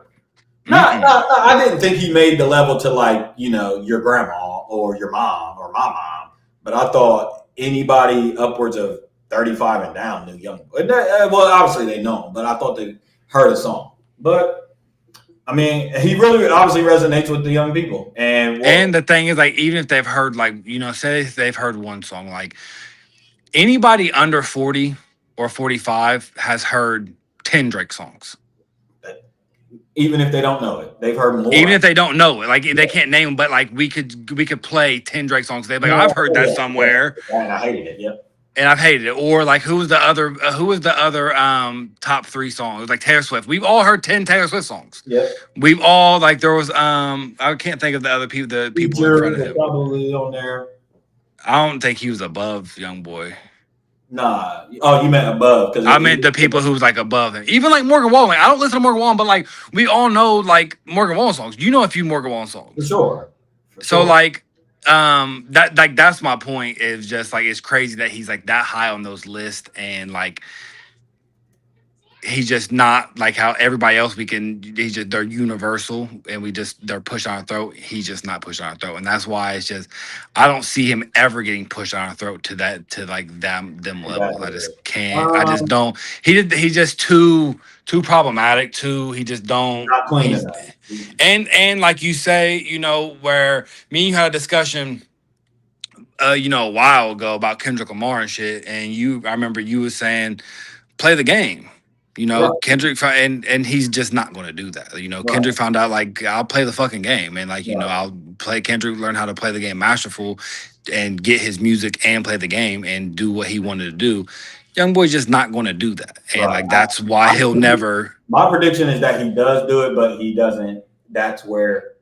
No, I didn't think he made the level to like, your grandma or your mom or my mom. But I thought anybody upwards of 35 and down knew YoungBoy. Well, obviously they know him, but I thought they heard a song. But I mean, he really obviously resonates with the young people. And the thing is, like, even if they've heard, like, say they've heard one song, like anybody under 40 or 45 has heard 10 Drake songs. Even if they don't know it, they've heard more. Even if they don't know it, like they can't name them, but like we could play 10 Drake songs. They're like, I've heard that somewhere, and I hated it. Yep. And I've hated it. Or like, who was the other top 3 songs? It was like Taylor Swift. We've all heard 10 Taylor Swift songs. Yep. We've all, like, there was I can't think of the other people. The people in front of him. Probably on there. I don't think he was above YoungBoy. Nah. Oh, you meant above? Because I meant the people who was like above him. Even like Morgan Wallen. Like, I don't listen to Morgan Wallen, but like we all know like Morgan Wallen songs. You know a few Morgan Wallen songs. For sure. So like that's my point. Is just like it's crazy that he's like that high on those lists, and like he's just not like how everybody else they're universal, and they're pushed on our throat. He's just not pushed on our throat, and that's why it's just I don't see him ever getting pushed on our throat to them level. I just can't. I just don't. He's just too problematic. He just don't. Not clean enough. And like you say, where me and you had a discussion a while ago about Kendrick Lamar and shit, and I remember you was saying play the game. Right. Kendrick, and he's just not going to do that. Right. Kendrick found out, like, I'll play the fucking game. And, like, I'll play Kendrick, learn how to play the game masterful and get his music and play the game and do what he wanted to do. YoungBoy's just not going to do that. And, like, that's why he'll never. My prediction is that he does do it, but he doesn't. That's where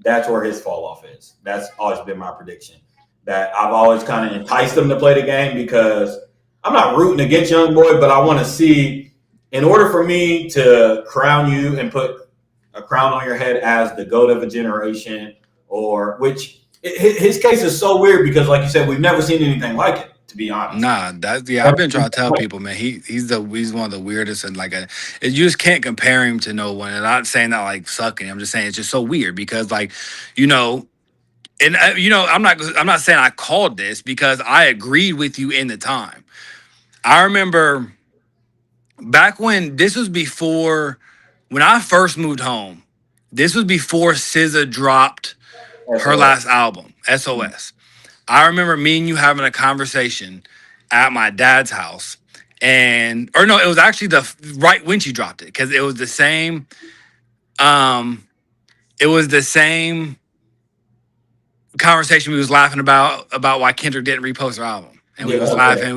his fall off is. That's always been my prediction. That I've always kind of enticed him to play the game because I'm not rooting against YoungBoy, but I want to see. In order for me to crown you and put a crown on your head as the GOAT of a generation, his case is so weird because, like you said, we've never seen anything like it, to be honest. Nah, I've been trying to tell people, man, he's one of the weirdest, and you just can't compare him to no one. And I'm not saying that like sucking. I'm just saying it's just so weird because, like, and I'm not saying I called this because I agreed with you in the time. I remember. Back when this was before, when I first moved home, this was before SZA dropped her last album, SOS. I remember me and you having a conversation at my dad's house, it was actually right when she dropped it, because it was the same. It was the same conversation we was laughing about why Kendrick didn't repost her album. And we was laughing.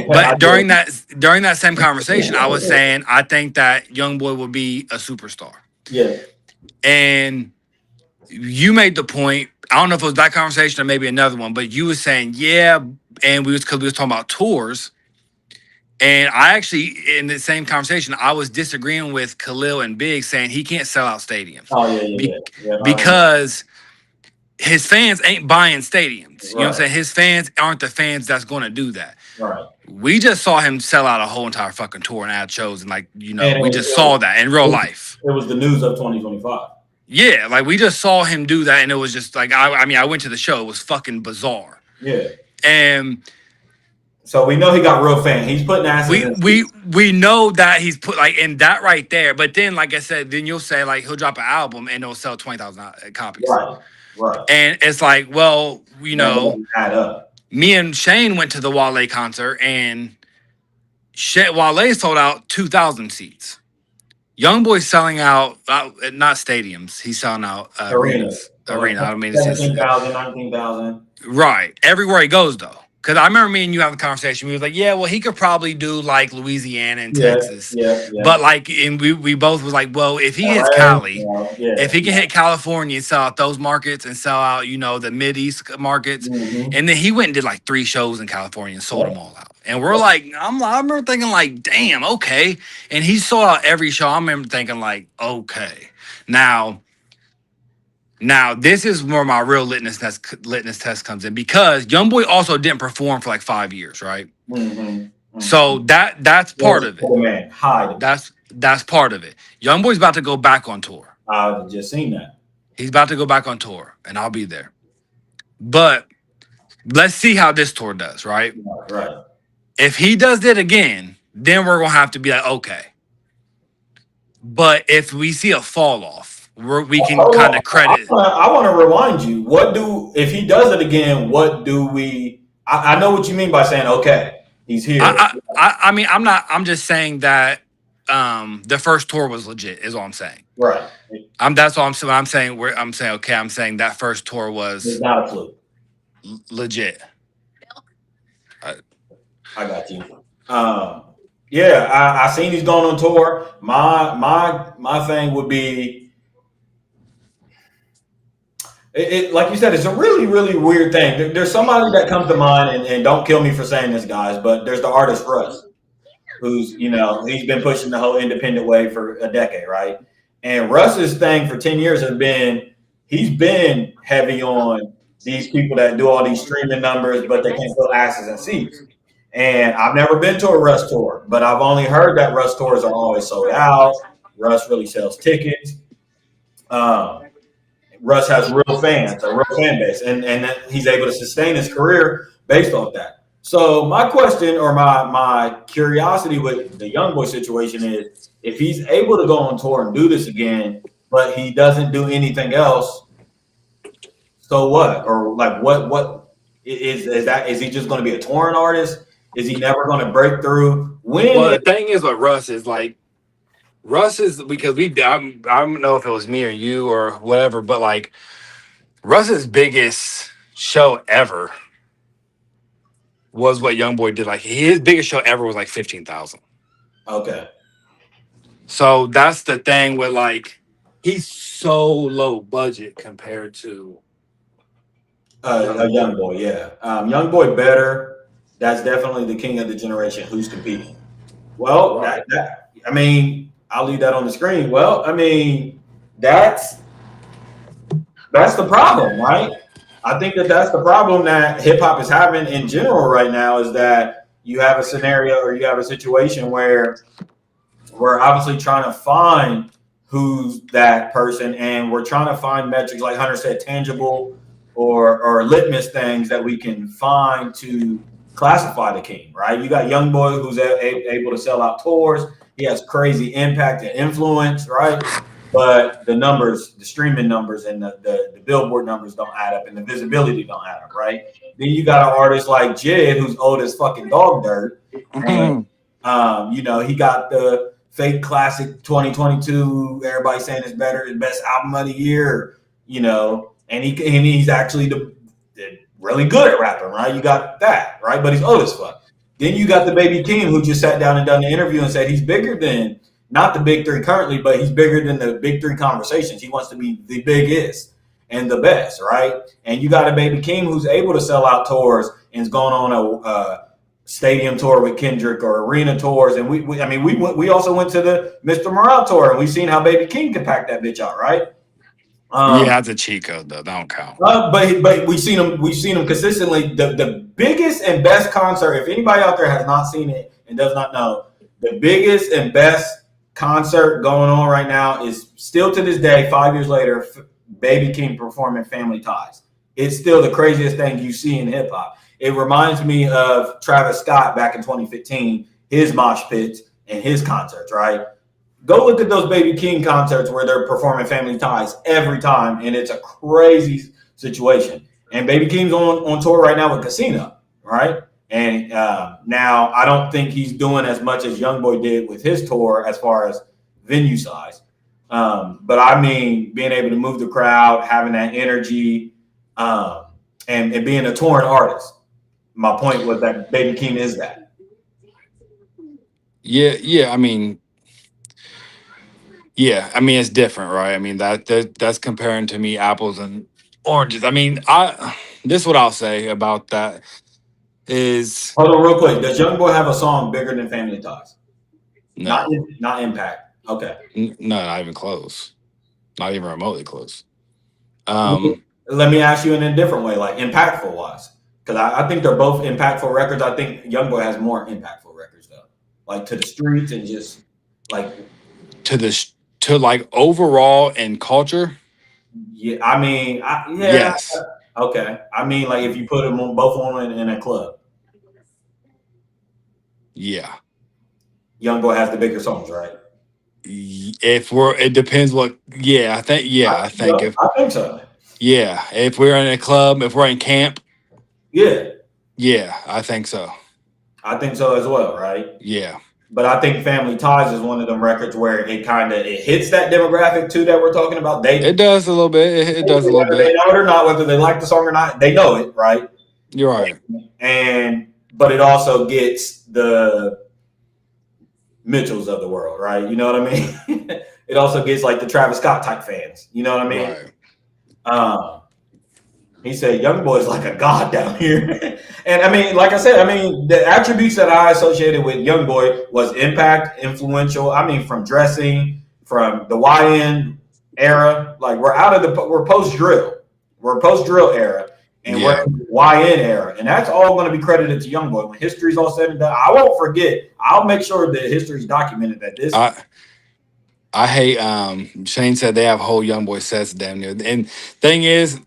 But during that same conversation, I was saying I think that YoungBoy will be a superstar. Yeah. And you made the point. I don't know if it was that conversation or maybe another one, but you were saying and because we was talking about tours. And I actually, in the same conversation, I was disagreeing with Khalil and Big, saying he can't sell out stadiums. Oh yeah. Because his fans ain't buying stadiums. You know what I'm saying? His fans aren't the fans that's going to do that. Right. We just saw him sell out a whole entire fucking tour and add shows. And, like, we just saw that in real life. It was the news of 2025. Yeah. Like, we just saw him do that. And it was just like, I went to the show. It was fucking bizarre. Yeah. And so we know he got real fans. He's putting asses we know that he's put, like, in that right there. But then, like I said, then you'll say, like, he'll drop an album and it'll sell 20,000 copies. Right. And it's like, well, add up. Me and Shane went to the Wale concert, and Wale sold out 2,000 seats. YoungBoy's selling out, not stadiums. He's selling out arenas. I mean, it's 17,000, 19,000. Right. Everywhere he goes, though. Because I remember me and you having a conversation. We was like, yeah, well, he could probably do, like, Louisiana and Texas. Yeah. But, like, and we both was like, well, if he hits Cali, if he can hit California and sell out those markets and sell out, the Mid-East markets. Mm-hmm. And then he went and did, like, 3 shows in California and sold them all out. And we're like, I remember thinking, like, damn, okay. And he sold out every show. I remember thinking, like, okay. Now, this is where my real litmus test comes in, because YoungBoy also didn't perform for like 5 years, right? Mm-hmm. Mm-hmm. So that's part of it. Man, hide. That's part of it. YoungBoy's about to go back on tour. I've just seen that. He's about to go back on tour, and I'll be there. But let's see how this tour does, right? Right. If he does it again, then we're gonna have to be like, okay. But if we see a fall off, we can kind of credit. I want to rewind you. If he does it again, what do we? I know what you mean by saying, okay, he's here. I mean, I'm just saying that the first tour was legit. Is all I'm saying. Right. That's all I'm saying. I'm saying okay. I'm saying that first tour was It's not a fluke. legit. I got you. Yeah, I seen he's going on tour. My thing would be, like you said, it's a really, really weird thing. There's somebody that comes to mind, and don't kill me for saying this, guys, but there's the artist Russ, who's, he's been pushing the whole independent way for a decade, right? And Russ's thing for 10 years has been, he's been heavy on these people that do all these streaming numbers, but they can't fill asses and seats. And I've never been to a Russ tour, but I've only heard that Russ tours are always sold out. Russ really sells tickets. Russ has real fans, a real fan base, and he's able to sustain his career based off that. So my question, or my curiosity with the YoungBoy situation is, if he's able to go on tour and do this again, but he doesn't do anything else, so what? Or like what is that? Is he just going to be a touring artist? Is he never going to break through? Well, the thing is with Russ is like, because I don't know if it was me or you or whatever, but like Russ's biggest show ever was what YoungBoy did. Like his biggest show ever was like 15,000. Okay. So that's the thing with like, he's so low budget compared to a YoungBoy. Yeah. YoungBoy better. That's definitely the king of the generation who's competing. Well, right. I mean, I'll leave that on the screen. Well, I mean, that's the problem, right? I think that's the problem that hip hop is having in general right now, is that you have a scenario, or you have a situation where we're obviously trying to find who's that person, and we're trying to find metrics, like Hunter said, tangible or litmus things that we can find to classify the king, right? You got YoungBoy, who's able to sell out tours. He has crazy impact and influence, right? But the numbers, the streaming numbers, and the Billboard numbers don't add up, and the visibility don't add up, right? Then you got an artist like Jid, who's old as fucking dog dirt, and he got the fake classic 2022. Everybody saying it's better, the best album of the year, and he's actually the really good at rapping, right? You got that, right? But he's old as fuck. Then you got the Baby King, who just sat down and done the interview and said he's bigger than, not the big three currently, but he's bigger than the big three conversations. He wants to be the biggest and the best, right? And you got a Baby King who's able to sell out tours and is going on a stadium tour with Kendrick, or arena tours. And we also went to the Mr. Morale tour, and we've seen how Baby King can pack that bitch out, right? That's a cheat code though. That don't count. But we've seen him consistently. The biggest and best concert, if anybody out there has not seen it and does not know, the biggest and best concert going on right now is still to this day, 5 years later, Baby King performing Family Ties. It's still the craziest thing you see in hip hop. It reminds me of Travis Scott back in 2015, his mosh pits and his concerts, right? Go look at those Baby King concerts where they're performing Family Ties every time, and it's a crazy situation. And Baby King's on tour right now with Casino, right? And now I don't think he's doing as much as YoungBoy did with his tour as far as venue size. But I mean, being able to move the crowd, having that energy, and being a touring artist. My point was that Baby King is that. Yeah. I mean, it's different, right? I mean, that's comparing to me apples and oranges. I mean, this is what I'll say about that is. Hold on real quick. Does YoungBoy have a song bigger than Family Ties? No. Not Impact. Okay. No, not even close. Not even remotely close. Let me ask you in a different way, like impactful wise. Because I think they're both impactful records. I think YoungBoy has more impactful records though. Like to the streets and just like to like overall and culture. Yeah, I mean, yes. Okay. I mean, like if you put them both on in a club. Yeah. YoungBoy has the bigger songs, right? it depends what. Yeah, I think if I think so. if we're in a club, if we're in camp, Yeah, I think so. I think so as well, right? Yeah, But I think Family Ties is one of them records where it hits that demographic too that we're talking about. it does a little bit. It does a little Whether they bit. know it or not, whether they like the song or not, they know it, right? You're right. But it also gets the Mitchells of the world, right? You know what I mean? It also gets like the Travis Scott type fans. You know what I mean? Right. He said, "Young boy's like a god down here," and I mean, like I said, I mean, the attributes that I associated with Young Boy was impact, influential. I mean, from dressing, from the YN era, like we're post drill, we're post drill era, and we're in the YN era, and that's all going to be credited to Young Boy. When history's all said and done, I won't forget. I'll make sure that history's documented that this. I hate. Shane said they have whole Young Boy sets damn near. And thing is,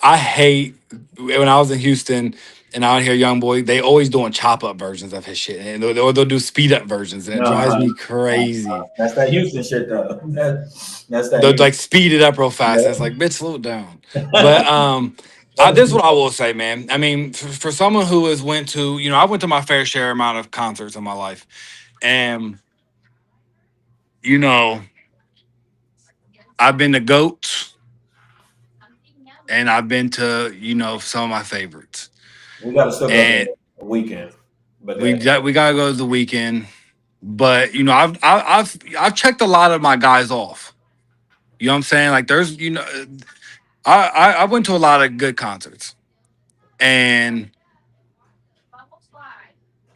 I hate when I was in Houston and I would hear Young Boy. They always doing chop up versions of his shit, and they'll do speed up versions, and it drives me crazy. That's that Houston shit, though. That's that. They'll like speed it up real fast. And it's like, bitch, slow it down. But this is what I will say, man. I mean, for someone who has went to, I went to my fair share amount of concerts in my life, and I've been to Goats, and I've been to, some of my favorites. We got to still go to a weekend, but we gotta go to the weekend. But I've checked a lot of my guys off. You know what I'm saying? Like there's I went to a lot of good concerts, and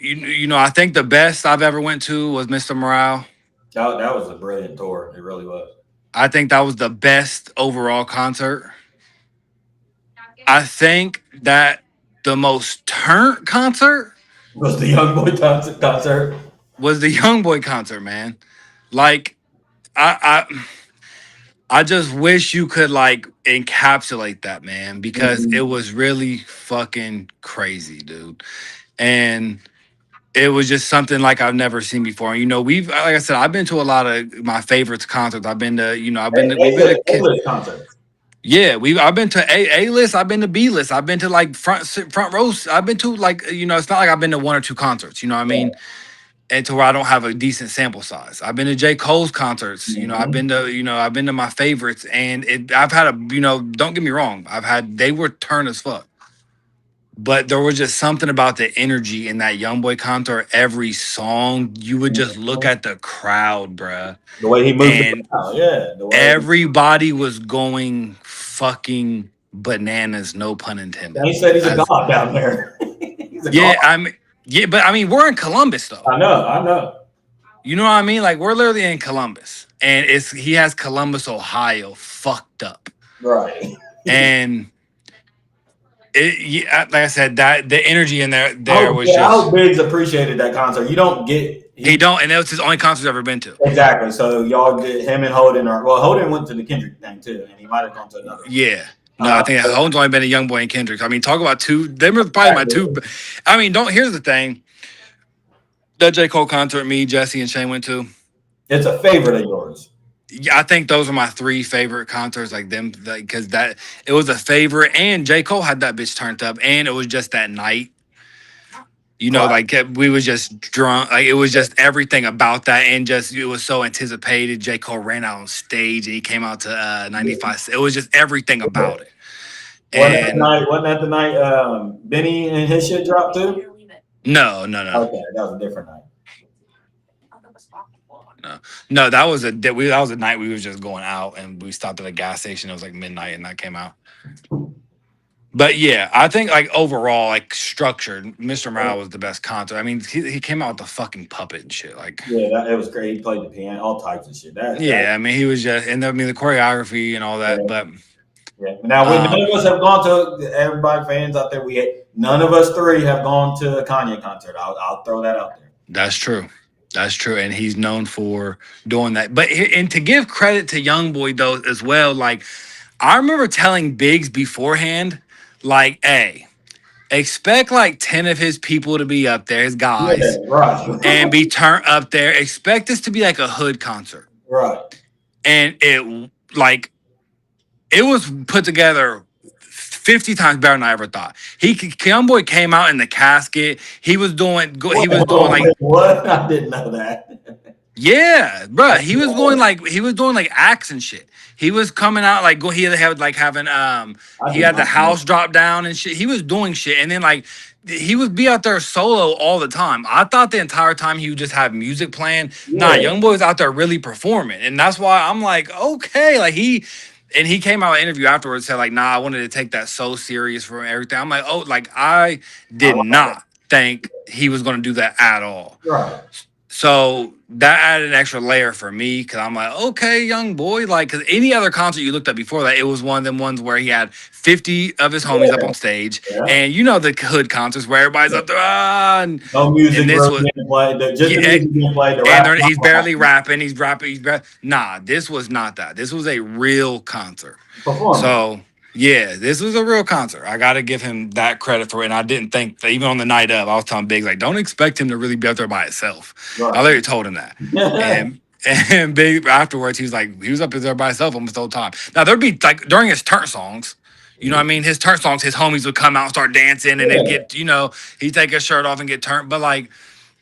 I think the best I've ever went to was Mr. Morale. That was a brilliant tour. It really was. I think that was the best overall concert. I think that the most turned concert was the Young Boy concert. Was the Young Boy concert, man. Like, I just wish you could like encapsulate that, man, because it was really fucking crazy, dude. And it was just something like I've never seen before. Like I said, I've been to a lot of my favorites concerts. I've been to, we've been to concerts. Yeah, I've been to A list, I've been to B list, I've been to like front rows. I've been to like, it's not like I've been to one or two concerts, you know what I mean? And to where I don't have a decent sample size. I've been to J. Cole's concerts, I've been to my favorites, and I've had don't get me wrong, they were turned as fuck. But there was just something about the energy in that Young Boy concert. Every song, you would just look at the crowd, bruh. The way he moved, Everybody was going fucking bananas. No pun intended. And he said he's a god down there. God. But I mean, we're in Columbus though. I know. You know what I mean? Like we're literally in Columbus, and he has Columbus, Ohio, fucked up. Right. And like I said, that the energy in there was just. How Biggs appreciated that concert. You don't get. He don't, and that was his only concert he's ever been to. Exactly. So y'all did him and Holden Holden went to the Kendrick thing too, and he might have gone to another. Yeah. No, I think Holden's only been a Young Boy and Kendrick. I mean, talk about two. They were probably my two. I mean, here's the thing. That J. Cole concert, me, Jesse, and Shane went to. It's a favorite of yours. Yeah, I think those are my three favorite concerts, like them, because it was a favorite, and J. Cole had that bitch turned up, and it was just that night. Like we was just drunk, like it was just everything about that, and just it was so anticipated. J. Cole ran out on stage, and he came out to 95. It was just everything about it. Wasn't that the night Benny and his shit dropped too? No. Okay, that was a different night. No, that was a night we was just going out, and we stopped at a gas station. It was like midnight, and that came out. But yeah, I think like overall, like structured, Mr. Morale was the best concert. I mean, he came out with the fucking puppet and shit. Like it was great. He played the piano, all types of shit. I mean, he was just, and I mean the choreography and all that. Yeah. But now none of us have gone to everybody fans out there. None of us three have gone to a Kanye concert. I'll throw that out there. That's true. And he's known for doing that. But and to give credit to Young Boy though as well, like I remember telling Biggs beforehand, like, hey, expect like 10 of his people to be up there, his guys, right. and be turned up there. Expect this to be like a hood concert. Right. And it was put together 50 times better than I ever thought. Youngboy came out in the casket. He was doing like what? I didn't know that. yeah, bro. He was doing like acts and shit. He was coming out like he had like having he had the house drop down and shit. He was doing shit, and then like he would be out there solo all the time. I thought the entire time he would just have music playing. Yeah. Nah, Youngboy was out there really performing, and that's why I'm like, okay, like he came out in an interview afterwards and said like, nah, I wanted to take that so serious for everything. I'm like, oh, like I did not think he was going to do that at all. Right. So that added an extra layer for me because I'm like, okay, young boy. Like, because any other concert you looked at before that, it was one of them ones where he had 50 of his homies up on stage. Yeah. And you know the hood concerts where everybody's up there. And, no music. And this was, and he's barely rapping. He's rapping. Nah, this was not that. This was a real concert. So, yeah, this was a real concert. I got to give him that credit for it. And I didn't think that even on the night of, I was telling Biggs, like, don't expect him to really be out there by himself. Right. I literally told him that. and Big afterwards, he was up there by himself almost the whole time. Now, there'd be like during his turn songs, you know what I mean? His turn songs, his homies would come out and start dancing and then get, he'd take his shirt off and get turned. But like,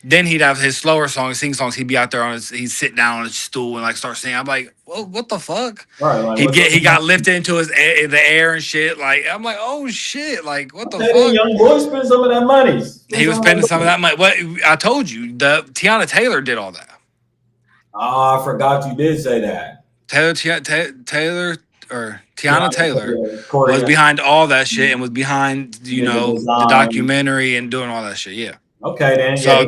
then he'd have his slower songs, sing songs. He'd be out there he'd sit down on his stool and like start singing. I'm like, well, what the fuck? Right, like, he got lifted into the air and shit. Like, I'm like, oh shit, like what the fuck? Young boy spent some of that money. He was spending some of that money. What I told you, the Tiana Taylor did all that. Oh, I forgot you did say that. Tiana Taylor was behind all that shit and was behind the documentary and doing all that shit. Yeah. Okay, then. So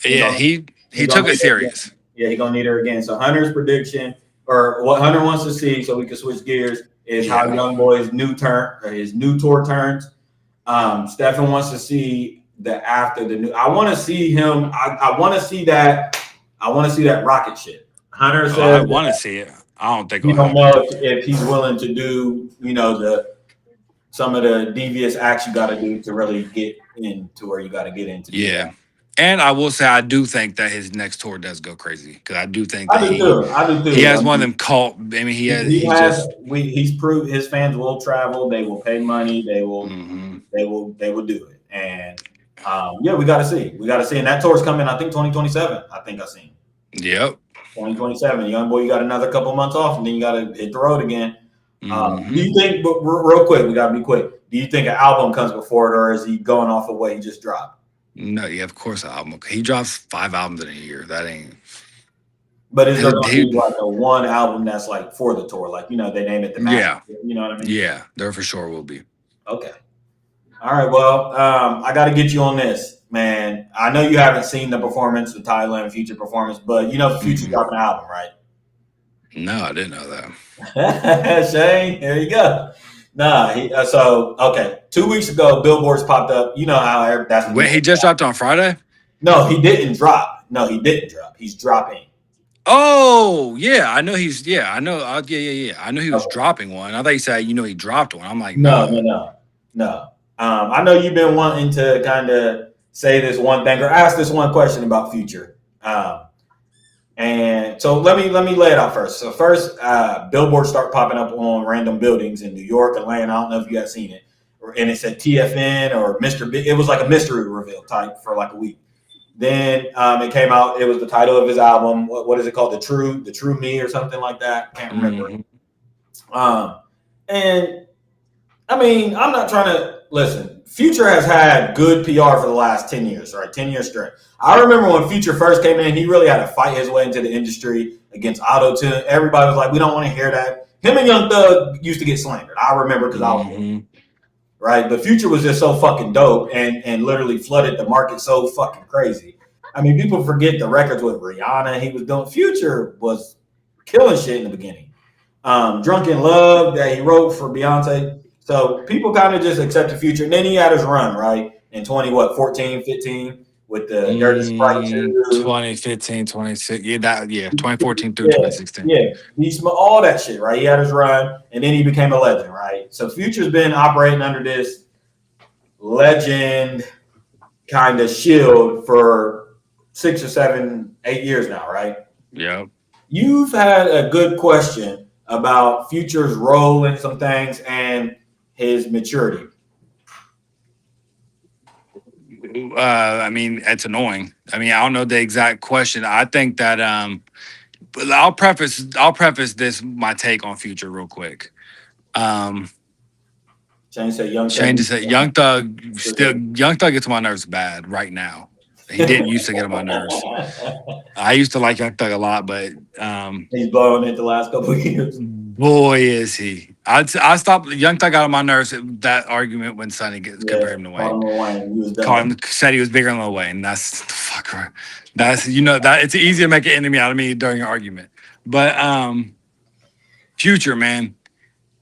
he took it serious. Yeah, he's gonna need her again. So Hunter's prediction, or what Hunter wants to see, so we can switch gears, is how Youngboy's new tour turns. Stefan wants to see after the new. I want to see him. I want to see that. I want to see that rocket shit. Hunter said, I want to see it. I don't think you don't know if he's willing to do, some of the devious acts you got to do to really get into where you got to get into. Yeah. And I will say, I do think that his next tour does go crazy because I do think that I do too. He has one of them cult. I mean, he's proved his fans will travel. They will pay money. They will. They will do it. And we got to see. We got to see. And that tour's coming. I think 2027. I think I seen. Yep. 2027. Young boy, you got another couple months off, and then you got to hit the road again. Do you think? But real quick, we got to be quick. Do you think an album comes before it, or is he going off of what he just dropped? No, yeah, of course, an album. He drops 5 albums in a year. That ain't. But is there going to be like a one album that's like for the tour? Like, they name it the Magic. Yeah. You know what I mean? Yeah, there for sure will be. Okay. All right. Well, I got to get you on this, man. I know you haven't seen the performance, the Thailand Future performance, but Future's dropping an album, right? No, I didn't know that. Shane, there you go. Nah, okay. 2 weeks ago, billboards popped up. You know how that's. Wait, he just dropped on Friday? No, he didn't drop. He's dropping. Oh, yeah. I know he's. Yeah, I know. Yeah. I knew he was dropping one. I thought you said he dropped one. I'm like, no. I know you've been wanting to kind of say this one thing or ask this one question about Future. And so let me lay it out first. So first, billboards start popping up on random buildings in New York, Atlanta. I don't know if you guys seen it. And it said TFN or Mr. Big. It was like a mystery reveal type for like a week. Then it came out. It was the title of his album. What is it called? The True Me or something like that. Can't remember. And I mean, I'm not trying to listen. Future has had good PR for the last 10 years, right? 10 years straight. I remember when Future first came in, he really had to fight his way into the industry against auto-tune. Everybody was like, we don't want to hear that. Him and Young Thug used to get slandered. I remember because I was right? But Future was just so fucking dope and literally flooded the market so fucking crazy. I mean, people forget the records with Rihanna. He was doing. Future was killing shit in the beginning. Drunk in Love that he wrote for Beyonce. So people kind of just accepted Future. And then he had his run, right? In 14, 15 with the Dirty Sprite 2. 2015, 26. 2014 through 2016. Yeah. He's all that shit, right? He had his run and then he became a legend, right? So Future's been operating under this legend kind of shield for 6 or 7, 8 years now, right? Yeah. You've had a good question about Future's role in some things and his maturity. I mean, it's annoying. I mean, I don't know the exact question. I think that but I'll preface this my take on Future real quick. Shane said Young Shane just said Young Thug Thug. gets on my nerves bad right now. He didn't used to get on my nerves. I used to like Young Thug a lot, but he's blowing it the last couple of years. Boy, is he! I stopped Young Thug out of my nerves. That argument when Sonny compared him to Wayne. Said he was bigger than Lil Wayne. That's the fucker. That's that it's easy to make an enemy out of me during an argument. But Future, man.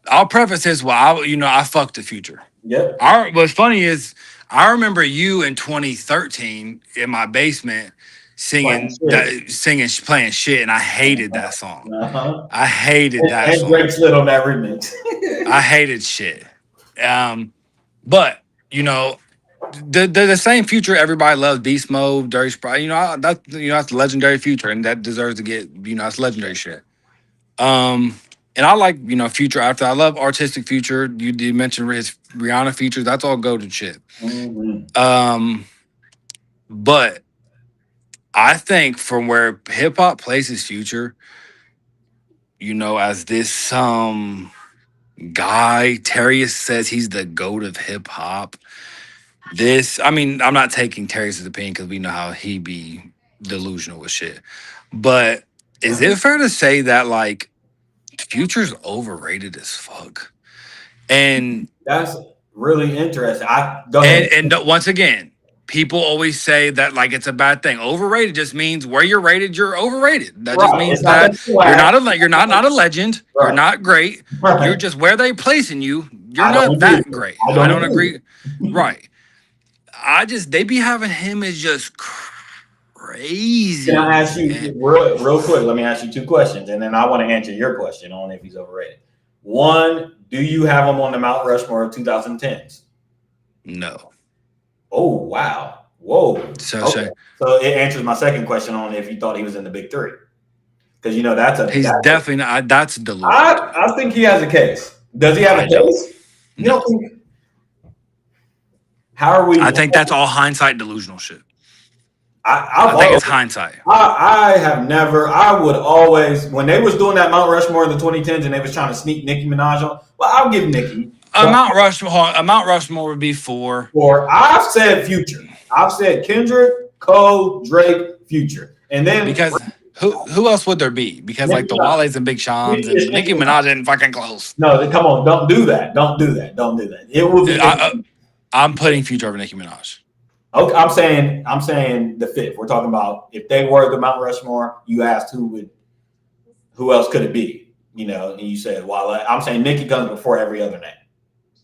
I'll preface this. Well, I fucked the Future. Yep. What's funny is I remember you in 2013 in my basement playing shit, and I hated that song. I hated that song. And Drake slid on that remix. I hated shit. But the same Future everybody loves, Beast Mode, Dirty Sprite. That's the legendary Future, and that deserves to get that's legendary shit. And I like Future after. I love artistic Future. You did mention his Rihanna features. That's all goated shit. Mm-hmm. But I think from where hip hop places Future, as this guy, Terrius says he's the GOAT of hip hop. I'm not taking Terrius' opinion because we know how he be delusional with shit. But is it fair to say that like Future's overrated as fuck? And that's really interesting. Go ahead. And once again, people always say that like it's a bad thing. Overrated just means where you're rated, you're overrated. That just means that you're not a legend. Right. You're not great. Right. You're just where they placing you. You're not that great. I don't agree. Right. They be having him as just crazy. Can I ask you real quick? Let me ask you 2 questions, and then I want to answer your question on if he's overrated. One, do you have him on the Mount Rushmore of 2010s? No. Oh, wow. Whoa. So it answers my second question on if you thought he was in the big 3. Because he's definitely not. That's delusional. I think he has a case. Does he have a case? You don't think? How are we? I think that's all hindsight delusional shit. I think it's hindsight. I would always, when they was doing that Mount Rushmore in the 2010s and they was trying to sneak Nicki Minaj on, well, I'll give Nicki. A Mount Rushmore would be 4. I've said Future. I've said Kendrick, Cole, Drake, Future. And then because who else would there be? Because like the Wale's and Big Sean's and Nicki Minaj isn't fucking close. No, come on, don't do that. Don't do that. It will be. I'm putting Future over Nicki Minaj. Okay, I'm saying the 5th. We're talking about if they were the Mount Rushmore. You asked who else could it be? And you said Wale. I'm saying Nicki comes before every other name.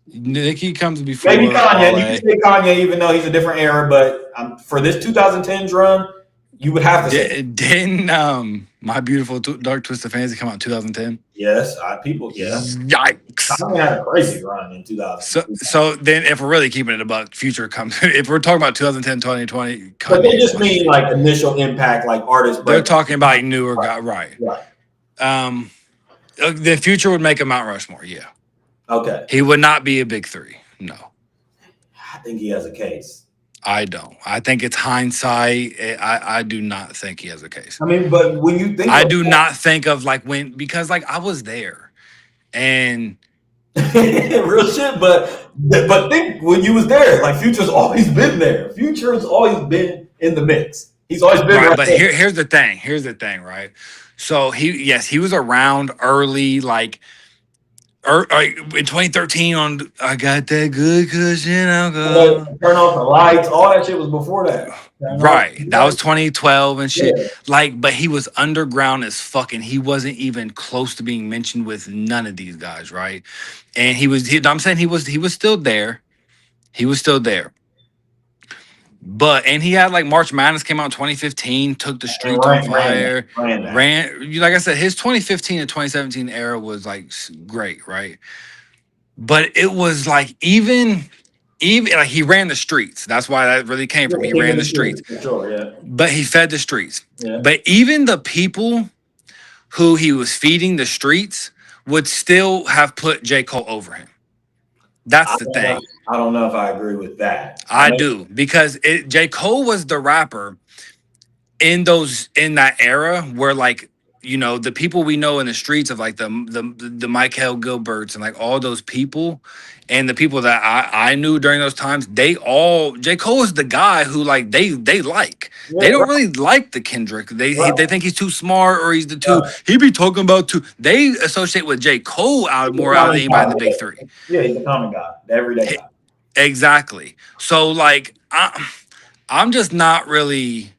Nicki comes before. Maybe Kanye. Wale. You can say Kanye, even though he's a different era. But for this 2010s run, you would have to say. Didn't My Beautiful Dark Twisted Fantasy come out in 2010? Yes, Yikes! Kanye had a crazy run in 2000. So then, if we're really keeping it about Future comes, if we're talking about 2010, 2020, but they just mean like initial impact, like artists. They're talking about newer guy, right? Right. The Future would make a Mount Rushmore, yeah. Okay. He would not be a big 3, no. I think he has a case. I don't. I think it's hindsight. I do not think he has a case. I mean, but when you think, I do not think of because I was there, and real shit. But think when you was there, like Future's always been there. Future's always been in the mix. He's always been right. But here's the thing. Here's the thing, right? So he was around early, like. In 2013 on I Got That Good Cushion Alcohol. Turn off the lights. All that shit was before that. Right. That was 2012 and shit. Yeah. But he was underground as fucking. He wasn't even close to being mentioned with none of these guys, right? And I'm saying he was still there. He was still there. And he had like March Madness came out in 2015, took the streets on fire. Ran, like I said, his 2015 and 2017 era was like great, right? But it was like even even like he ran the streets. That's why that really came from. He ran the streets. For sure, yeah. But he fed the streets. Yeah. But even the people who he was feeding the streets would still have put J. Cole over him. That's the thing. I don't know if I agree with that. I do, because J. Cole was the rapper in that era where, like, you know, the people we know in the streets of like the Michael Gilberts and like all those people and the people that I knew during those times, J. Cole is the guy who like they like. Yeah, they don't really like the Kendrick. They think he's too smart or he's he be talking about too. They associate with J. Cole out than anybody in the big three. Yeah, he's a common guy, the everyday guy. Exactly. So like I'm just not really.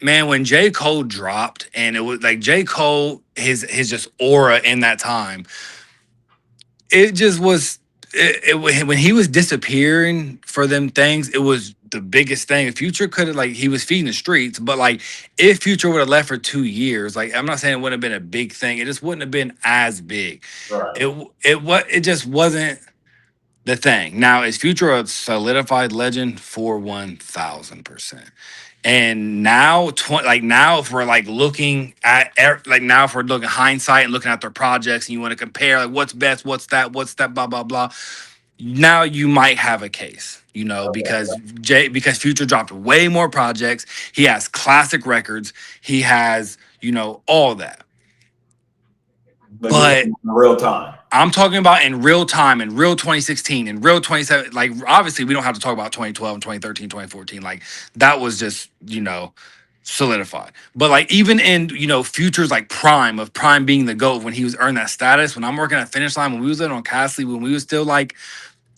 Man, when J. Cole dropped, and it was like J. Cole, his just aura in that time, it just was. When he was disappearing for them things, it was the biggest thing. Future could have, like, he was feeding the streets, but like if Future would have left for 2 years, like, I'm not saying it wouldn't have been a big thing. It just wouldn't have been as big. Right. It just wasn't the thing. Now, is Future a solidified legend? For 1,000%. And now, now, if we're like looking at now, if we're looking hindsight and looking at their projects, and you want to compare like what's best, what's that, blah blah blah. Now you might have a case, you know, because Future dropped way more projects. He has classic records. He has, you know, all that. But in real time. I'm talking about in real time, in real 2016, in real 27. Like, obviously, we don't have to talk about 2012 and 2013, 2014. Like, that was just, you know, solidified. But, like, even in, you know, Future's, like, prime being the GOAT when he was earning that status, when I'm working at Finish Line, when we was living on Castley, when we was still, like,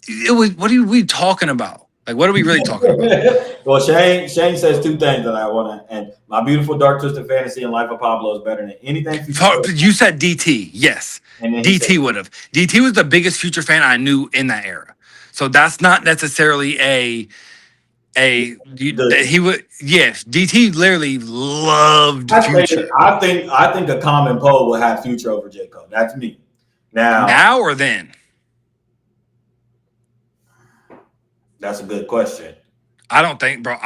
it was, what are we talking about? Like, what are we really talking about? Well, Shane says 2 things that I want to, and my beautiful dark twisted fantasy and Life of Pablo is better than anything. You said DT, yes. DT would have. DT was the biggest Future fan I knew in that era. So that's not necessarily he would. Yes, DT literally loved Future. I think a common poll will have Future over J. Cole. That's me. Now or then. That's a good question. I don't think, bro.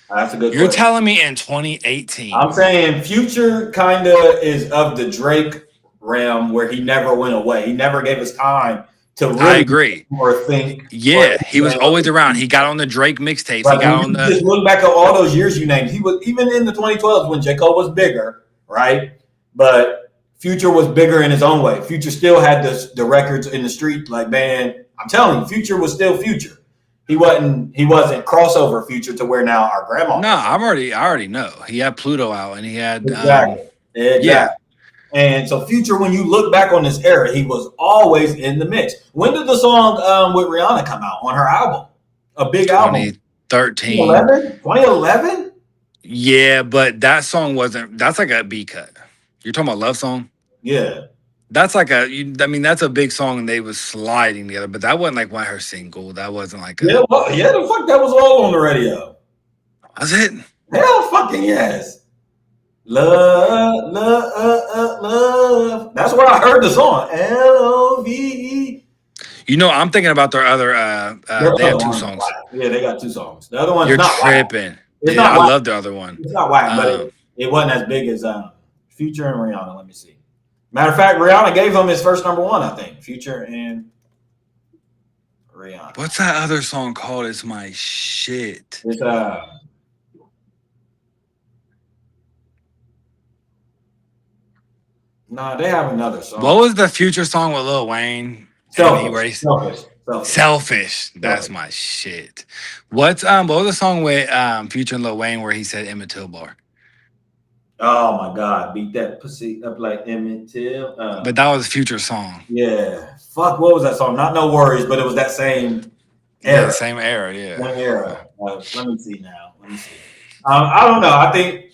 That's a good You're question. telling me in 2018. I'm saying Future kind of is of the Drake realm where he never went away. He never gave us time to really I agree. Or think. Yeah, he was always around. He got on the Drake mixtapes. He got on the. Just look back at all those years you named. He was even in the 2012s when J. Cole was bigger, right? But Future was bigger in his own way. Future still had the records in the street. Like, man, I'm telling you, Future was still Future. He wasn't crossover Future to where now our grandma. No, I already know. He had Pluto out and he had exactly. Yeah. And so Future, when you look back on this era, he was always in the mix. When did the song with Rihanna come out on her album? A big album. 2013. 2011? Yeah, but that song that's like a B cut. You're talking about Love Song? Yeah. That's like that's a big song and they was sliding together, but that wasn't like her single. That wasn't like the fuck that was all on the radio. Was it? Hell fucking yes. Love. That's where I heard the song. L-O-V-E. You know, I'm thinking about their other they have 2 songs. Yeah, they got 2 songs. The other one's You're not tripping. It's not I love the other one. It's not whack, but it wasn't as big as Future and Rihanna. Let me see. Matter of fact, Rihanna gave him his first number 1, I think. Future and Rihanna. What's that other song called? It's my shit. It's Nah, they have another song. What was the Future song with Lil Wayne? Selfish. That's my shit. What was the song with Future and Lil Wayne where he said Emmett Till bar? Oh my God, beat that pussy up like Emmett Till. But that was a Future song. Yeah. Fuck, what was that song? Not No Worries, but it was that same era. Yeah, same era, yeah. Same era. Let me see now. I don't know. I think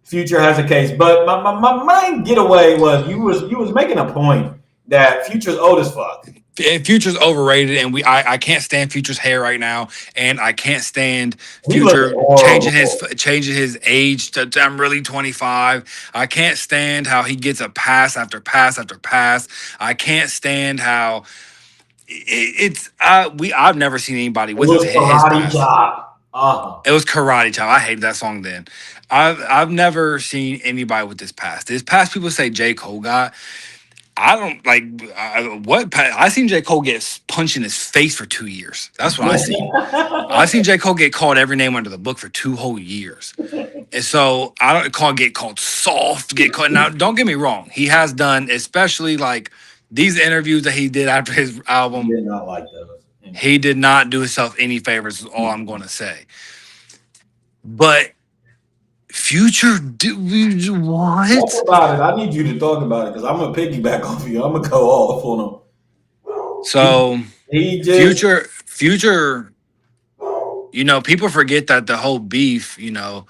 Future has a case, but my main getaway was you was making a point that Future's old as fuck. Future's overrated, and I can't stand Future's hair right now, and I can't stand Future changing his age to I'm really 25. I can't stand how he gets a pass after pass after pass. I can't stand how I've never seen anybody It with was his Karate past. Chop. It was Karate Chop. I hated that song then. I've never seen anybody with this past. This past people say J. Cole got. I don't like I seen J. Cole get punched in his face for 2 years. That's what I seen. I seen J. Cole get called every name under the book for 2 whole years. And so I don't get called soft, get called. Now, don't get me wrong. He has done, especially like these interviews that he did after his I album. did not like those. He did not do himself any favors, is all I'm going to say. But Future, what? Talk about it. I need you to talk about it because I'm going to piggyback off you. I'm going to go off on him. So, he just, Future, you know, people forget that the whole beef, you know,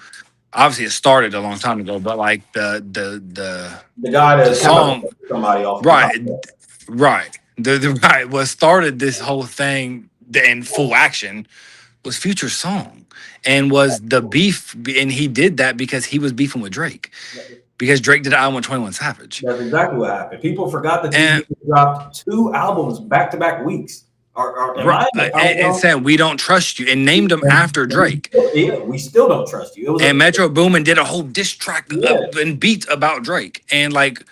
obviously it started a long time ago, but like the guy that song, somebody off right, the right, what started this whole thing in full action was Future's song, and was the beef, and he did that because he was beefing with Drake, because Drake did an album with 21 Savage. That's exactly what happened. People forgot that he dropped 2 albums back-to-back weeks. And saying we don't trust you, and named them after Drake. Yeah, we still don't trust you. And Metro Boomin did a whole diss track and beat about Drake, and like,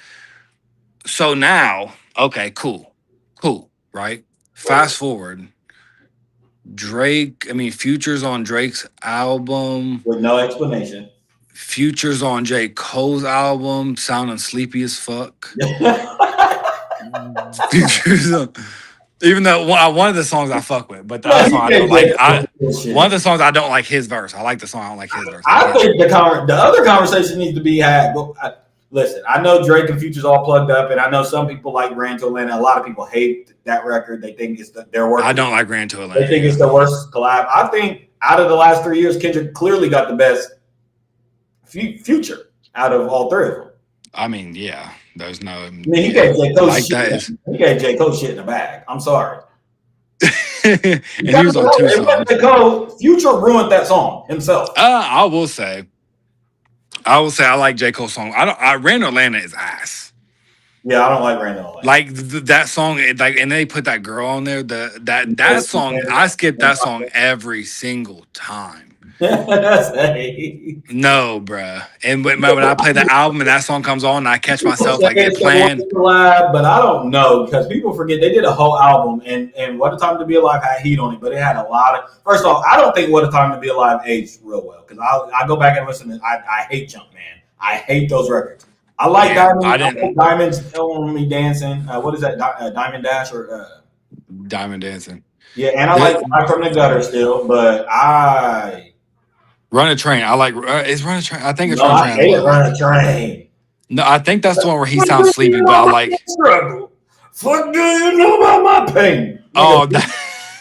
so now, okay, cool, right? Fast forward, Drake. I mean, Future's on Drake's album with no explanation. Future's on J. Cole's album, sounding sleepy as fuck. Future's on. Even though one of the songs I fuck with, but the other song I don't like. One of the songs I don't like his verse. I like the song. I don't like his verse. I think the other conversation needs to be had. But listen, I know Drake and Future's all plugged up, and I know some people like Ran to Atlanta. A lot of people hate that record. They think it's their worst. I don't like Ran to Atlanta. They think it's the worst collab. I think out of the last 3 years, Kendrick clearly got the best Future out of all 3 of them. I mean, yeah. There's no. I mean, he gave J. Cole like shit. He gave J. Cole shit in the bag. I'm sorry. And he was on 2 songs. J. Cole, Future ruined that song himself. I will say I like J. Cole's song. I Ran to Atlanta is ass. Yeah, I don't like Ran to Atlanta. Like that song, like, and they put that girl on there. That song, I skip that song every single time. No, bruh. And when I play the album and that song comes on, I catch myself like it playing. But I don't know, because people forget they did a whole album, and What a Time to Be Alive had heat on it, but it had a lot of. First off, I don't think What a Time to Be Alive aged real well, because I go back and listen to. I hate Jumpman. I hate those records. I like Diamonds on Me Dancing. What is that? Diamond Dash or Diamond Dancing? Yeah, and I like Live from the Gutter still, but Run a Train. I like. Is Run a Train? I think it's Run a Train. Run a Train. No, I think that's the one where he sounds sleepy, but I like. Struggle. Fuck, do you know about my pain? Oh,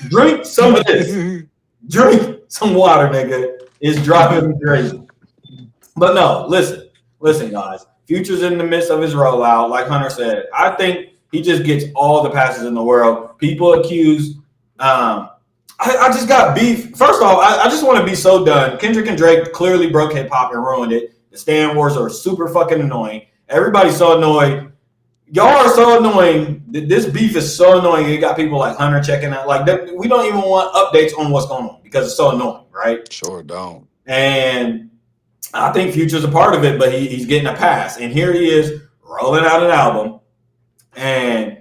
drink some of this. Drink some water, nigga. It's driving me crazy. But no, listen, guys. Future's in the midst of his rollout. Like Hunter said, I think he just gets all the passes in the world. People accuse. I just got beef. First off, I just want to be so done. Kendrick and Drake clearly broke hip hop and ruined it. The Stan Wars are super fucking annoying. Everybody's so annoyed. Y'all are so annoying. This beef is so annoying. You got people like Hunter checking out. Like that, we don't even want updates on what's going on because it's so annoying, right? Sure don't. And I think Future's a part of it, but he's getting a pass. And here he is rolling out an album. And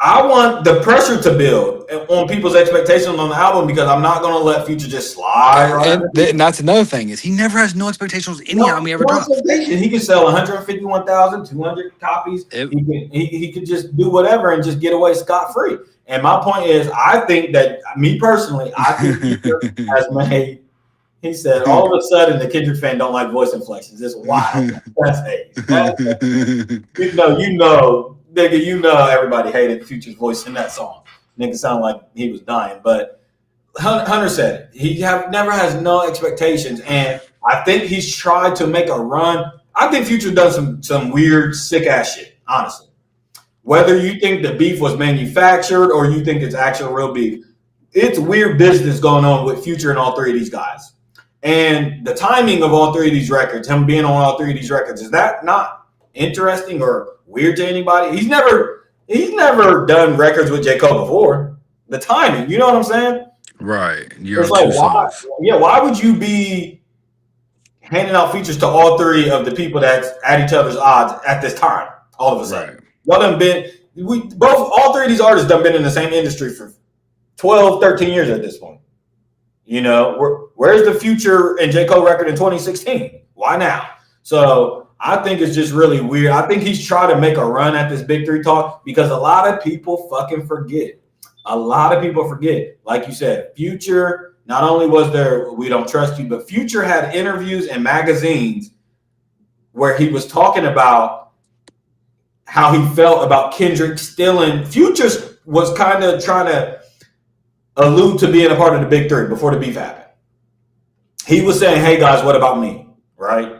I want the pressure to build on people's expectations on the album, because I'm not going to let Future just slide. And that's another thing, is he never has no expectations any album he ever drops. He could sell 151,000, 200 copies. He could just do whatever and just get away scot-free. And my point is, I think that, me personally, I think Future has made. He said, all of a sudden, the Kendrick fan don't like voice inflections. It's wild. Nigga, you know everybody hated Future's voice in that song. Nigga sounded like he was dying. But Hunter said it. He never has no expectations. And I think he's tried to make a run. I think Future done some weird, sick-ass shit, honestly. Whether you think the beef was manufactured or you think it's actual real beef, it's weird business going on with Future and all 3 of these guys. And the timing of all 3 of these records, him being on all 3 of these records, is that not interesting or weird to anybody? He's never He's never done records with J. Cole before. The timing, you know what I'm saying? Right. You're It's on like, two songs. why would you be handing out features to all three of the people that's at each other's odds at this time? All of a sudden, Right. y'all done been all three of these artists done been in the same industry for 12, 13 years at this point. You know, where's the Future and J. Cole record in 2016? Why now? So I think it's just really weird. I think he's trying to make a run at this Big Three talk because a lot of people fucking forget. A lot of people forget. Like you said, Future, not only was there We Don't Trust You, but Future had interviews in magazines where he was talking about how he felt about Kendrick stealing. Future was kind of trying to allude to being a part of the Big Three before the beef happened. He was saying, hey guys, what about me? Right?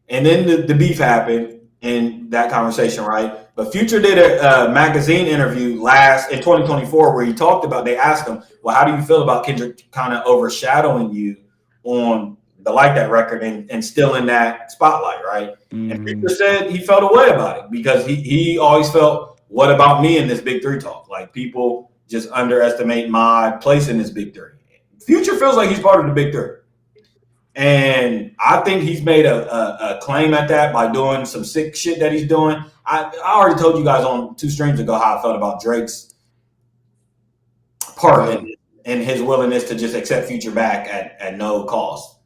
And then the beef happened in that conversation, right? But Future did a magazine interview in 2024 where he talked about, they asked him, well, how do you feel about Kendrick kind of overshadowing you on the Like That record and still in that spotlight, right? Mm-hmm. And Future said he felt a way about it because he always felt, what about me in this Big Three talk? Like people just underestimate my place in this Big Three. Future feels like he's part of the Big Three. And I think he's made a claim at that by doing some sick shit that he's doing. I already told you guys on 2 streams ago how I felt about Drake's part in his willingness to just accept Future back at no cost.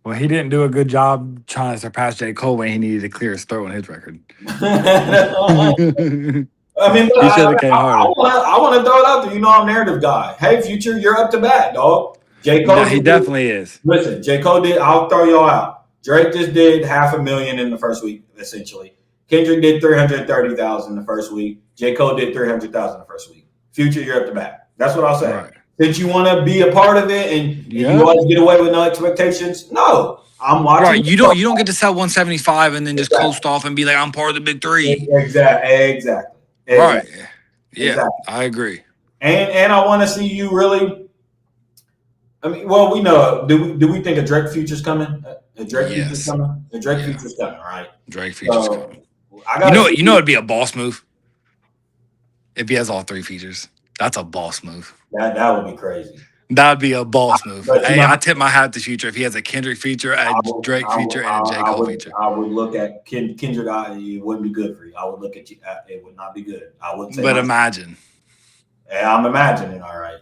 Well, he didn't do a good job trying to surpass J. Cole when he needed to clear his throat on his record. I mean, he should have came harder. I want to throw it out there. You know, I'm a narrative guy. Hey, Future, you're up to bat, dog. J. Cole. No, he definitely is. Listen, J. Cole did. I'll throw y'all out. Drake just did $500,000 in the first week, essentially. Kendrick did $330,000 the first week. J. Cole did $300,000 the first week. Future, you're up to bat. That's what I'll say. Right. Since you want to be a part of it and you always get away with no expectations, no. I'm watching. Right, you don't get to sell 175 and then just coast off and be like, I'm part of the Big Three. Exactly. Right. Yeah, exactly. I agree. And I want to see you really. I mean, well, we know. Do we think a Drake Future's coming? A Drake Future's coming. A Drake Future's coming, right? Drake Future's coming. It'd be a boss move if he has all 3 features. That's a boss move. That would be crazy. That'd be a boss move. Hey, I tip my hat to Future if he has a Kendrick feature, a Drake feature, and a J. Cole feature. I would look at Kendrick. It wouldn't be good for you. I would look at you. It would not be good. I wouldn't say. But imagine. Yeah, I'm imagining. All right.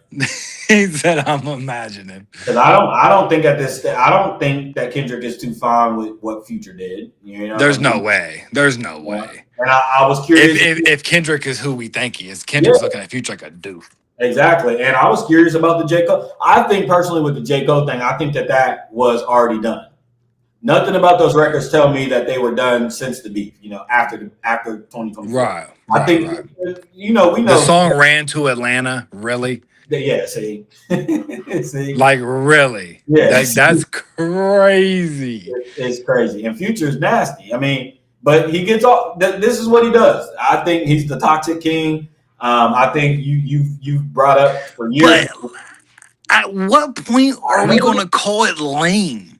He said, "I'm imagining." Because I don't think at this. I don't think that Kendrick is too fine with what Future did. You know. There's no way. There's no way. And I was curious if Kendrick is who we think he is. Kendrick's looking at Future like a doof. Exactly. And I was curious about the J. Cole. I think personally with the J. Cole thing, I think that was already done. Nothing about those records tell me that they were done since the beef, after 2020. Right. I think, we know. The song ran to Atlanta, really? Yeah, see? Like, really? Yeah. That's crazy. It's crazy. And Future's nasty. I mean, but he gets off. This is what he does. I think he's the toxic king. I think you've brought up for years. But at what point are we going to call it lame?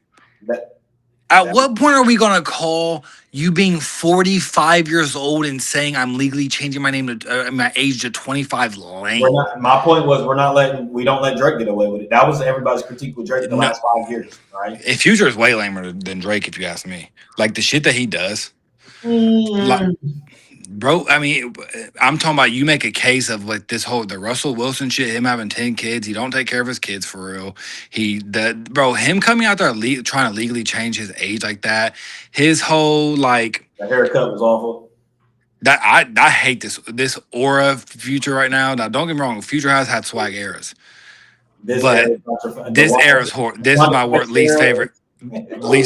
At what point are we going to call you being 45 years old and saying I'm legally changing my name to my age to 25 lame? My point was we don't let Drake get away with it. That was everybody's critique with Drake the last 5 years, right? Future is way lamer than Drake, if you ask me. Like the shit that he does. Bro, I mean, I'm talking about you make a case of like the Russell Wilson shit, him having 10 kids. He don't take care of his kids for real. Him coming out there trying to legally change his age like that. His whole like the haircut was awful. That I hate this aura Future right now. Now don't get me wrong, Future has had swag eras. This era is horrible. This is my least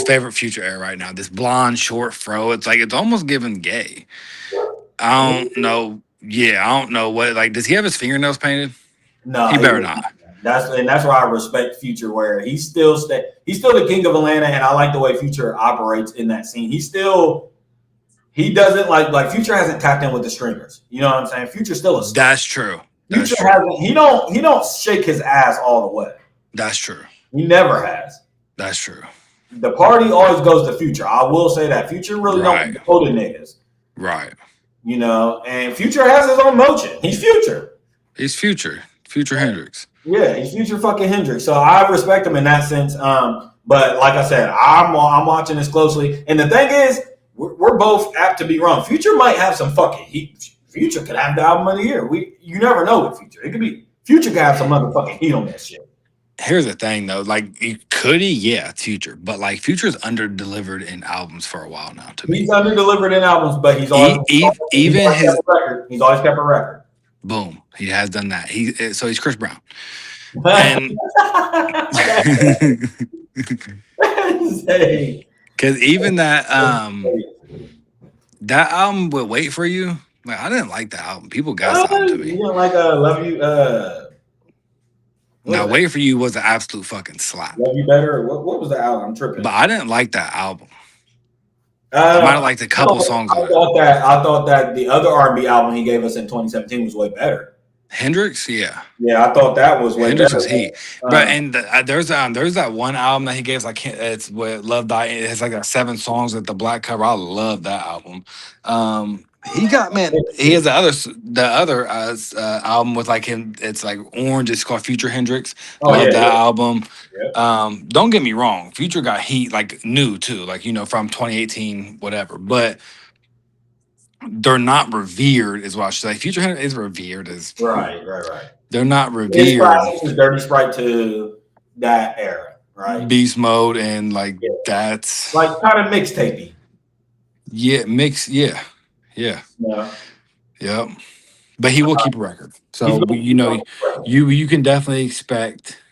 favorite Future era right now. This blonde short fro. It's like it's almost giving gay. I don't know. Yeah, I don't know what. Like, does he have his fingernails painted? No, he better not. That's why I respect Future. Where he's still the king of Atlanta, and I like the way Future operates in that scene. He doesn't like Future hasn't tapped in with the stringers. You know what I'm saying? Future's still a star. That's true. Future hasn't. He don't shake his ass all the way. That's true. He never has. That's true. The party always goes to Future. I will say that Future really don't go to niggas. Right. you know, and Future has his own motion. He's Future. He's Future Hendrix. Yeah, he's Future fucking Hendrix. So I respect him in that sense. But like I said, I'm watching this closely, and the thing is, we're both apt to be wrong. Future might have some fucking heat. Future could have the album of the year. You never know with Future. It could be Future could have some motherfucking heat on that shit. Here's the thing though, like could he? Yeah, Future, but like Future's under-delivered in albums for a while now. To me, he's under-delivered in albums, but he's always kept a record. He's always kept a record. Boom, he has done that. So he's Chris Brown, and because even that album would Wait For You. Like I didn't like that album. People got something to me. You didn't like Love You. Now, Wait For You was an absolute fucking slap. Love You Better. What was the album? I'm tripping. But I didn't like that album. I might have liked a couple songs on it. I thought that the other R&B album he gave us in 2017 was way better. Hendrix, yeah. Yeah, I thought that was way Hendrix better. Was heat. But and there's that one album that he gave, like it's with Love Die. It has like 7 songs with the black cover. I love that album. He has the other album with like him. It's like orange. It's called Future Hendrix. Love that album. Yeah. Don't get me wrong. Future got heat like new too, like from 2018, whatever. But they're not revered, is what I should say. Future Hendrix is revered as right. They're not revered. It's Dirty Sprite to that era, right? Beast Mode and like that's like kind of mixtapey. Yeah, mix. Yeah. Yep. But he will keep a record. So you can definitely expect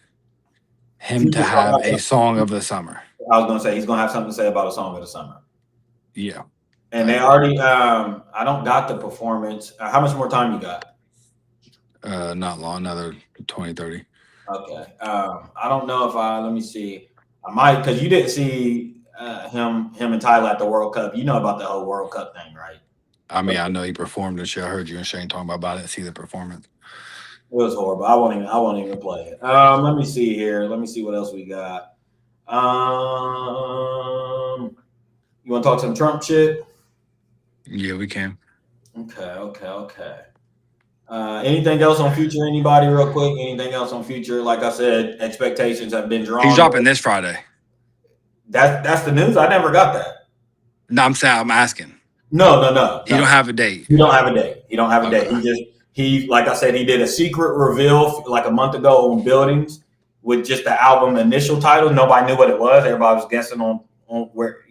him to have a song of the summer. I was gonna say he's gonna have something to say about a song of the summer. Yeah. And they already I don't got the performance. How much more time you got? Not long, another 20, 30. Okay. I don't know if let me see. I might, because you didn't see him and Tyler at the World Cup. You know about the whole World Cup thing, right? I mean, I know he performed and shit. I heard you and Shane talking about it and see the performance. It was horrible. I won't even play it. Let me see here. Let me see what else we got. You want to talk some Trump shit? Yeah, we can. Okay. Anything else on Future? Anybody real quick? Anything else on Future? Like I said, expectations have been drawn. He's dropping this Friday. That's the news? I never got that. No, I'm asking. No. He don't have a date. He don't have a date. He like I said, he did a secret reveal like a month ago on Buildings with just the album initial title. Nobody knew what it was. Everybody was guessing on where,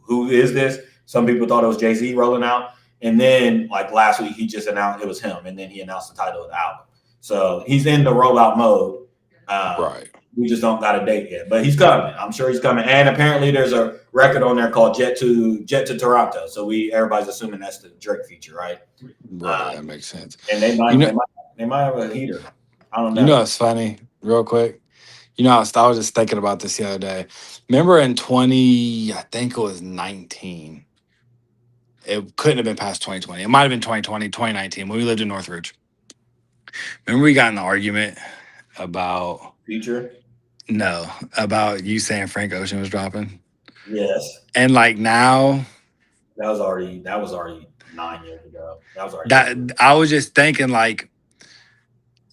who is this? Some people thought it was Jay-Z rolling out. And then like last week, he just announced it was him. And then he announced the title of the album. So he's in the rollout mode. Right. We just don't got a date yet, but he's coming. I'm sure he's coming. And apparently there's a record on there called Jet to Toronto. So everybody's assuming that's the Drake feature, right? Right, that makes sense. And they might have a heater. I don't know. You know, it's funny, real quick. I was just thinking about this the other day. Remember in I think it was 19. It couldn't have been past 2020. It might have been 2020, 2019 when we lived in Northridge. Remember we got in an argument about Future? No, about you saying Frank Ocean was dropping. Yes. And like now, that was already 9 years ago. I was just thinking like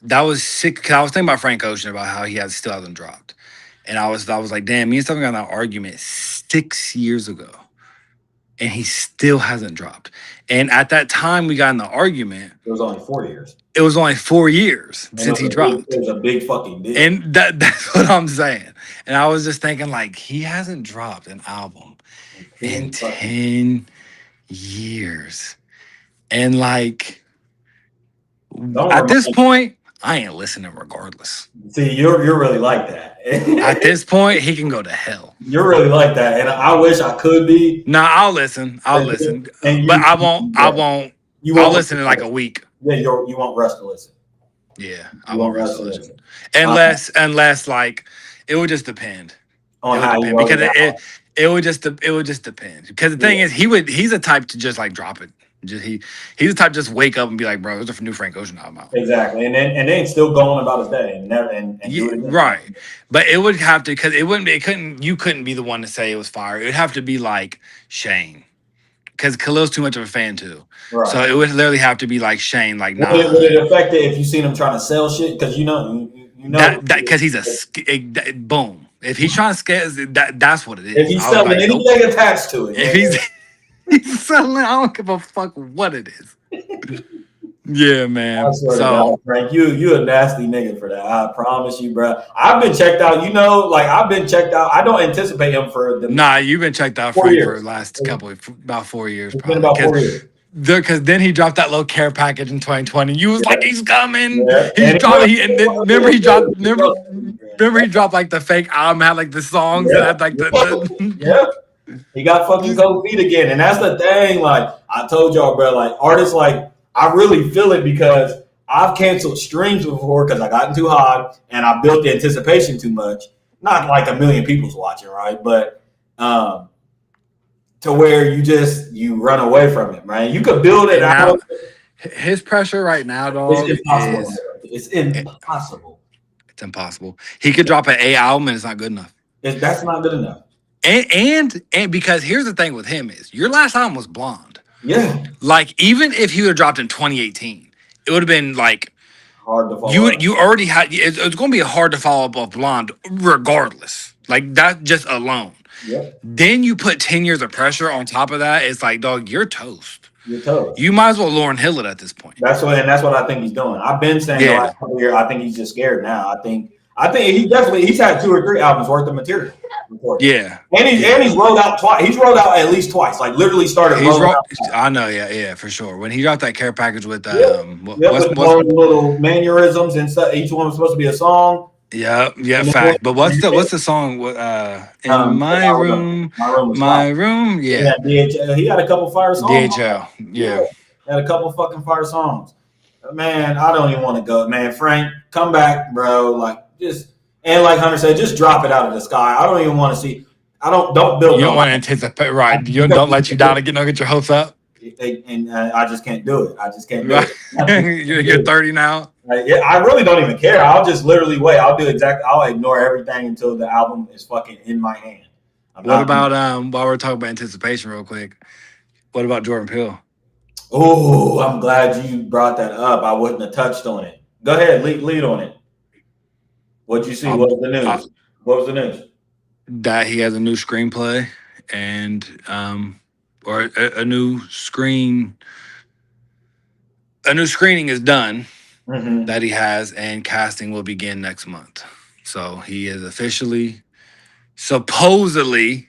that was sick. Cause I was thinking about Frank Ocean about how he still hasn't dropped, and I was like, damn, me and Stephen got in that argument 6 years ago, and he still hasn't dropped. And at that time we got in the argument, it was only 4 years. It was only 4 years since he dropped. It was a big fucking deal. And that's what I'm saying. And I was just thinking, like, he hasn't dropped an album in 10 years. And, like, at this point, I ain't listening regardless. See, you're really like that. At this point, he can go to hell. You're really like that. And I wish I could be. Nah, I'll listen. But I won't. I'll listen in like a week. Yeah, you won't rush to listen. Yeah, I won't rush to listen. Unless like it would just depend. On how you because it would just depend. Because the thing is, he's a type to just like drop it. He's the type to just wake up and be like, bro, there's a new Frank Ocean album out. Exactly, and then still going about his day and never and do it again. Right. But it would have to, because you couldn't be the one to say it was fire. It would have to be like Shane because Khalil's too much of a fan too. Right. So it would literally have to be like Shane, like nah. Would it affect it if you seen him trying to sell shit? Because you know that because he's boom. If he's trying to scale, that's what it is. If he's selling anything attached to it, if he's selling, I don't give a fuck what it is. Yeah, man. I swear to God, Frank, you a nasty nigga for that. I promise you, bro. I've been checked out. I've been checked out. I don't anticipate him for the. Nah, you've been checked out for the last about 4 years. Probably. Been about 4 years. Because then he dropped that little care package in 2020. You was like, he's coming. Yeah. He's dropping. And then remember he dropped. Remember he dropped like the fake album, had like the songs that had like the. Yeah. He got fucking cold feet again, and that's the thing. Like I told y'all, bro. Like artists, like. I really feel it because I've canceled streams before because I got too hot and I built the anticipation too much. Not like a million people's watching, right? But to where you run away from it, right? You could build it out. His pressure right now, dog, it's impossible. It's impossible. It's impossible. He could drop an A album and it's not good enough. That's not good enough. And because here's the thing with him is your last album was Blonde. Yeah. Like, even if he would have dropped in 2018, it would have been like hard to follow up. You already had it's going to be hard to follow up of Blonde regardless. Like that just alone. Yep. Then you put 10 years of pressure on top of that. It's like, dog, you're toast. You're toast. You might as well Lauryn Hill it at this point. That's what I think he's doing. I've been saying the last couple years, I think he's just scared now. I think he's had 2 or 3 albums worth of material. Yeah, and he's rolled out twice. He's rolled out at least twice. Like literally started. I know, yeah, for sure. When he dropped that care package with with little mannerisms and stuff. Each one was supposed to be a song. Yeah, fact. But what's the song? In my room. Yeah. DHL. He had a couple fire songs. DHL. Yeah. Had a couple fucking fire songs. Man, I don't even want to go. Man, Frank, come back, bro. Like just. And like Hunter said, just drop it out of the sky. I don't even want to see. Don't build. You don't want to anticipate, right? You don't let you down and get your hopes up. And I just can't do it. I just can't do it. You're 30 now. I really don't even care. I'll just literally wait. I'll ignore everything until the album is fucking in my hand. What about while we're talking about anticipation, real quick? What about Jordan Peele? Oh, I'm glad you brought that up. I wouldn't have touched on it. Go ahead, lead on it. What'd you see? What was the news? What was the news? That he has a new screenplay and or a new screening is done that he has, and casting will begin next month. So he is officially, supposedly,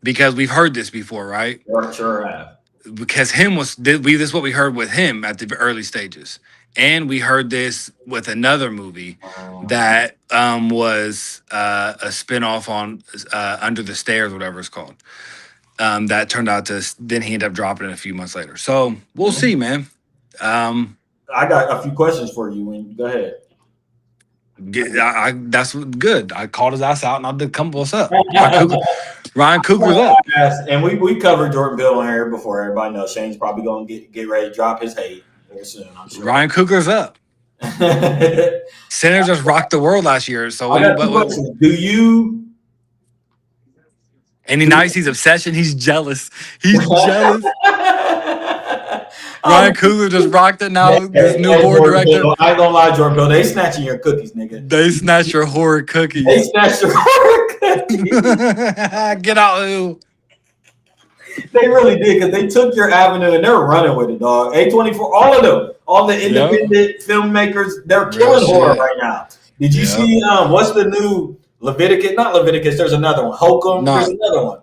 because we've heard this before, right? Sure have. Because this is what we heard with him at the early stages. And we heard this with another movie that was a spinoff on Under the Stairs, whatever it's called. That turned out then he ended up dropping it a few months later. So we'll see, man. I got a few questions for you. Go ahead. That's good. I called his ass out and I did come what's up. Ryan Coogler's up. And we covered Jordan Peele on here before. Everybody knows Shane's probably going to get ready to drop his hate. Soon, I'm sure. Ryan Coogler's up. Sinner just rocked the world last year. So do you? And now he sees Obsession. He's jealous. He's jealous. Ryan Coogler just rocked it now. This new horror director. I ain't gonna lie, Jordan Peele. They snatching your cookies, nigga. They snatch your horror cookies. They snatch your horror cookies. Get out, who? They really did, because they took your avenue and they're running with it, dog. A24, all of them, all the independent filmmakers, they're killing horror right now. Did you see what's the new Leviticus? Not Leviticus, there's another one. Holcomb, there's another one.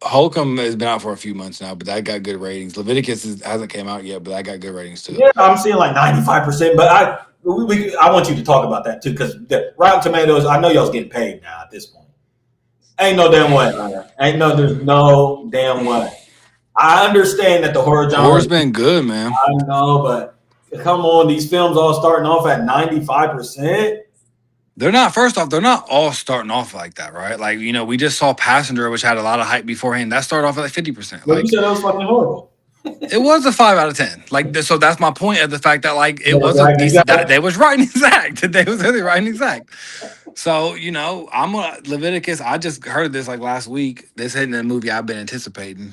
Holcomb has been out for a few months now, but that got good ratings. Leviticus hasn't came out yet, but that got good ratings too. Yeah, I'm seeing like 95%, but I want you to talk about that too, because the Rotten Tomatoes, I know y'all's getting paid now at this point. Ain't no damn way. There's no damn way. I understand that the horror genre. Horror's been good, man. I know, but come on, these films all starting off at 95%. They're not all starting off like that, right? Like, we just saw Passenger, which had a lot of hype beforehand. That started off at like 50%. Well, you said that was fucking horrible. It was a 5 out of 10. Like, so that's my point of the fact that like it Yeah, was a right, decent. exactly. That they was right and exact. They was really right and exact. So I'm a Leviticus. I just heard this like last week. This isn't a movie I've been anticipating.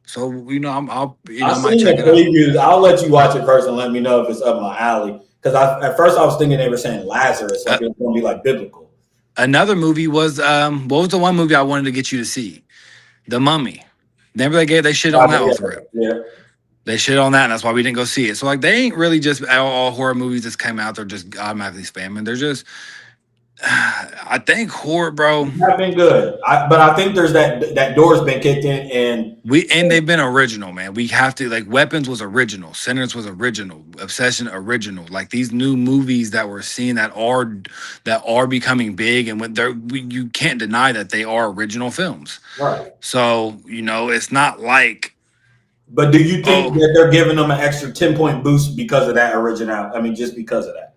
So I I might seen the check it out. previews. I'll let you watch it first and let me know if it's up my alley. Because at first I was thinking they were saying Lazarus, Uh, like it was going to be like biblical. Another movie was what was the one movie I wanted to get you to see? The Mummy. Remember they shit on that all through. Yeah. They shit on that, and that's why we didn't go see it. So like they ain't really just all horror movies that came out. They're just automatically spamming. They're just I think horror, bro. Have been good, but I think there's that door's been kicked in, and They've been original, man. We have to like Weapons was original, Sinners was original, Obsession original. Like these new movies that we're seeing that are becoming big, and when you can't deny that they are original films. right. So it's not like But do you think oh that they're giving them an extra 10-point boost because of that original? I mean, just because of that.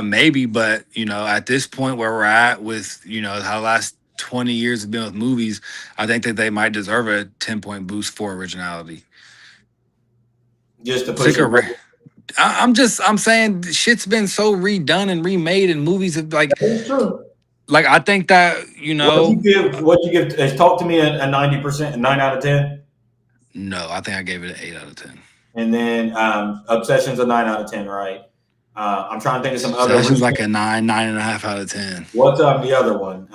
maybe, but at this point where we're at with how the last 20 years have been with movies, I think that they might deserve a 10-point boost for originality. Just to push it. I'm saying shit's been so redone and remade, and movies have That's true. like I think that What you give? Talk to me a 90%, a 9 out of 10. no, I think I gave it an 8 out of 10. And then Obsession's a 9 out of 10, right? I'm trying to think of some other. Sessions like a 9.5 out of 10. What's the other one?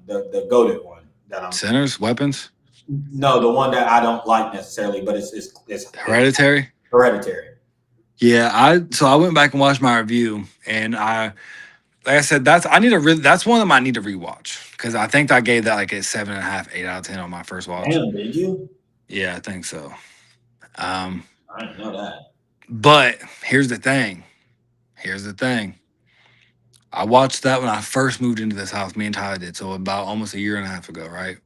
The goated one that I'm. Sinners, Weapons, No, the one that I don't like necessarily, but it's Hereditary. Hereditary. Yeah, I went back and watched my review, and like I said, that's one of them I need to rewatch because I think I gave that like a 7.5, 8 out of 10 on my first watch. Damn, did you? Yeah, I think so. I didn't know that. But here's the thing. I watched that when I first moved into this house. Me and Tyler did, so about almost a year and a half ago, right?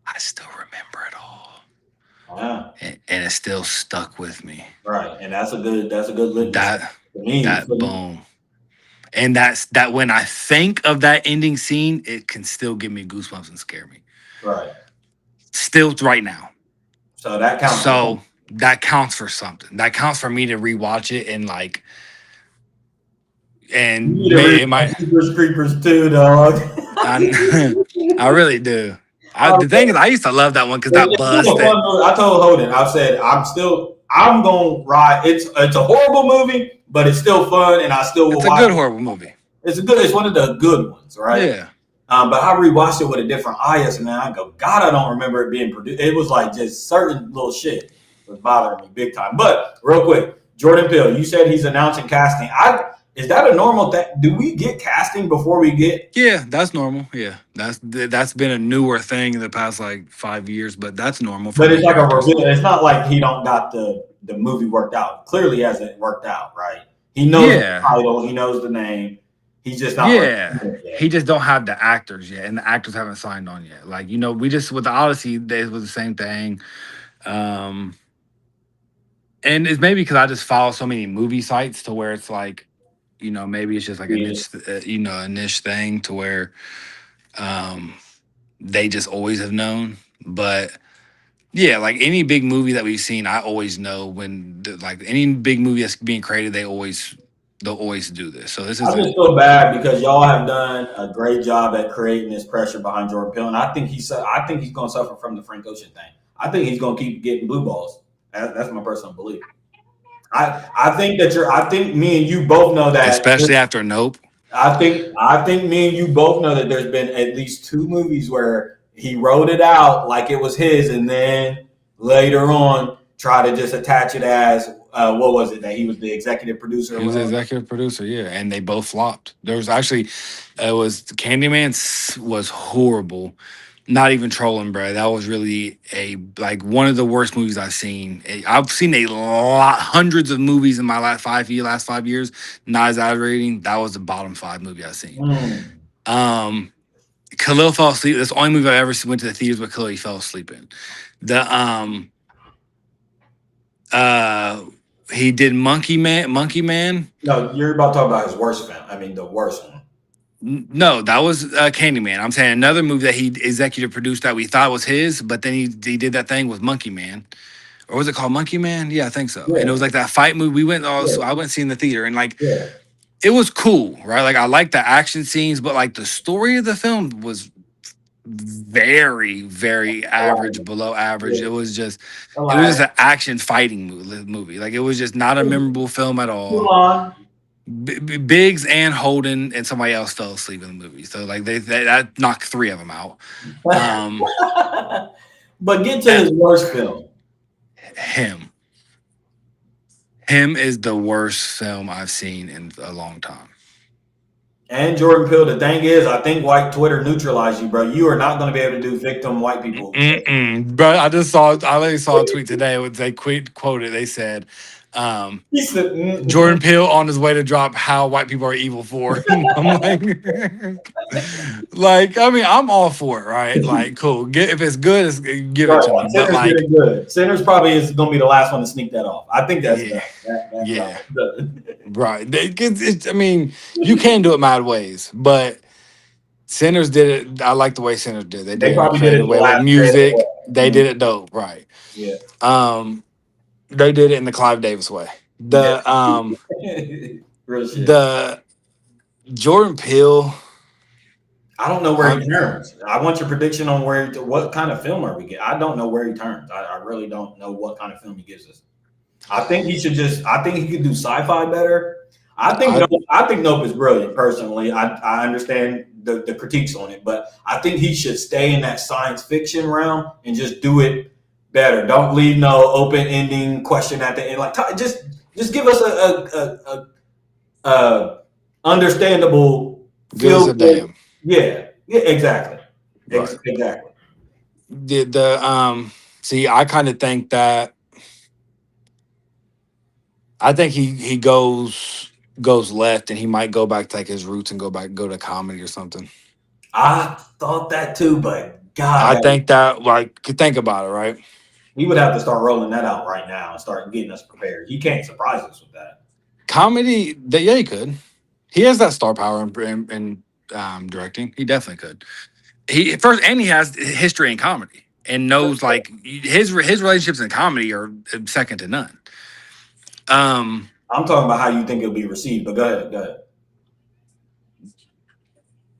I still remember it all. Wow. And it still stuck with me. Right, and that's a good litmus. That boom. And that when I think of that ending scene, it can still give me goosebumps and scare me. Right. Still right now. So that counts. So that counts for something. That counts for me to rewatch it and like. And it might. Creepers too, dog. I really do. The thing is, I used to love that one because that bust. I told Holden, I said, I'm gonna ride. It's a horrible movie, but it's still fun, and I still will watch it. It's a good horrible movie. It's one of the good ones, right? Yeah. But I rewatched it with a different eye yesterday, and I go, God, I don't remember it being produced. It was like just certain little shit was bothering me big time. But real quick, Jordan Peele, you said he's announcing casting. Is that a normal thing? Do we get casting before we get? Yeah, that's normal. Yeah, that's been a newer thing in the past like 5 years, but that's normal. But it's like a reveal. It's not like he don't got the movie worked out. Clearly, hasn't worked out, right? He knows the title. He knows the name. He's just not. Yeah, he just don't have the actors yet, and the actors haven't signed on yet. Like we just with the Odyssey, it was the same thing. And it's maybe because I just follow so many movie sites to where it's like. Maybe it's just like a niche thing to where they just always have known. But yeah, like any big movie that we've seen, I always know when like any big movie that's being created, they'll always do this. So this is. I just feel bad because y'all have done a great job at creating this pressure behind Jordan Peele, and I think he's going to suffer from the Frank Ocean thing. I think he's going to keep getting blue balls. That's my personal belief. I think me and you both know that, especially after Nope. I think me and you both know that there's been at least 2 movies where he wrote it out like it was his, and then later on try to just attach it as what was it that he was the executive producer? He was the executive producer, yeah, and they both flopped. There was actually Candyman was horrible. Not even trolling, bro. That was really one of the worst movies I've seen. I've seen hundreds of movies in my last 5 years. Not exaggerating. That was the bottom 5 movie I've seen. Khalil fell asleep. That's the only movie I ever went to the theaters with Khalil. He fell asleep in. He did Monkey Man. No, you're about to talk about his worst film. I mean, the worst one. No, that was Candyman. I'm saying another movie that he executive produced that we thought was his, but then he did that thing with Monkey Man. Or was it called Monkey Man? Yeah, I think so. And it Yeah, was like that fight movie. We went yeah, also, I went to see in the theater, and like yeah. it was cool, right? Like I liked the action scenes, but like the story of the film was very, very I like average, it. below average. Yeah, I It was like just an action fighting movie. Like it was just not a it. memorable film at Too all. long. Biggs and Holden and somebody else fell asleep in the movie, so like they that knocked three of them out. Um, But get to eh, his worst film. him, him is the worst film I've seen in a long time. And Jordan Peele, the thing is, I think white Twitter neutralized you, bro. You are not going to be able to do victim white people. But I literally saw a tweet today where they quoted. They said, He said, Jordan Peele on his way to drop How White People Are Evil for. I'm like, like, I mean, I'm all for it, right? Like, cool. If it's good, give it right, to me. But Sinners like, did it good. Sinners probably is going to be the last one to sneak that off. I think that's yeah, done. That yeah, done. right. I mean, you can do it mad ways, but Sinners did it. I like the way Sinners did. They They did it in a probably did creative it the way with last day as music. well. They did it dope, right? Yeah. They did it in the Clive Davis way. Yeah. The Real shit. the Jordan Peele. I don't know where he turns. I want your prediction on what kind of film are we getting. I don't know where he turns. I really don't know what kind of film he gives us. I think he could do sci-fi better. I think Nope is brilliant personally. I understand the critiques on it, but I think he should stay in that science fiction realm and just do it better. Don't leave no open ending question at the end. Like just give us a understandable Give us a feel. damn. Yeah, exactly. Right. Exactly. See, I kind of think that he goes left, and he might go back to like his roots and go to comedy or something. I thought that too, but I God, think that like think about it, right? we would have to start rolling that out right now and start getting us prepared. He can't surprise us with that. Comedy, yeah, he could. He has that star power in directing. He definitely could. He has history in comedy and knows like his relationships in comedy are second to none. I'm talking about how you think it'll be received, but go ahead.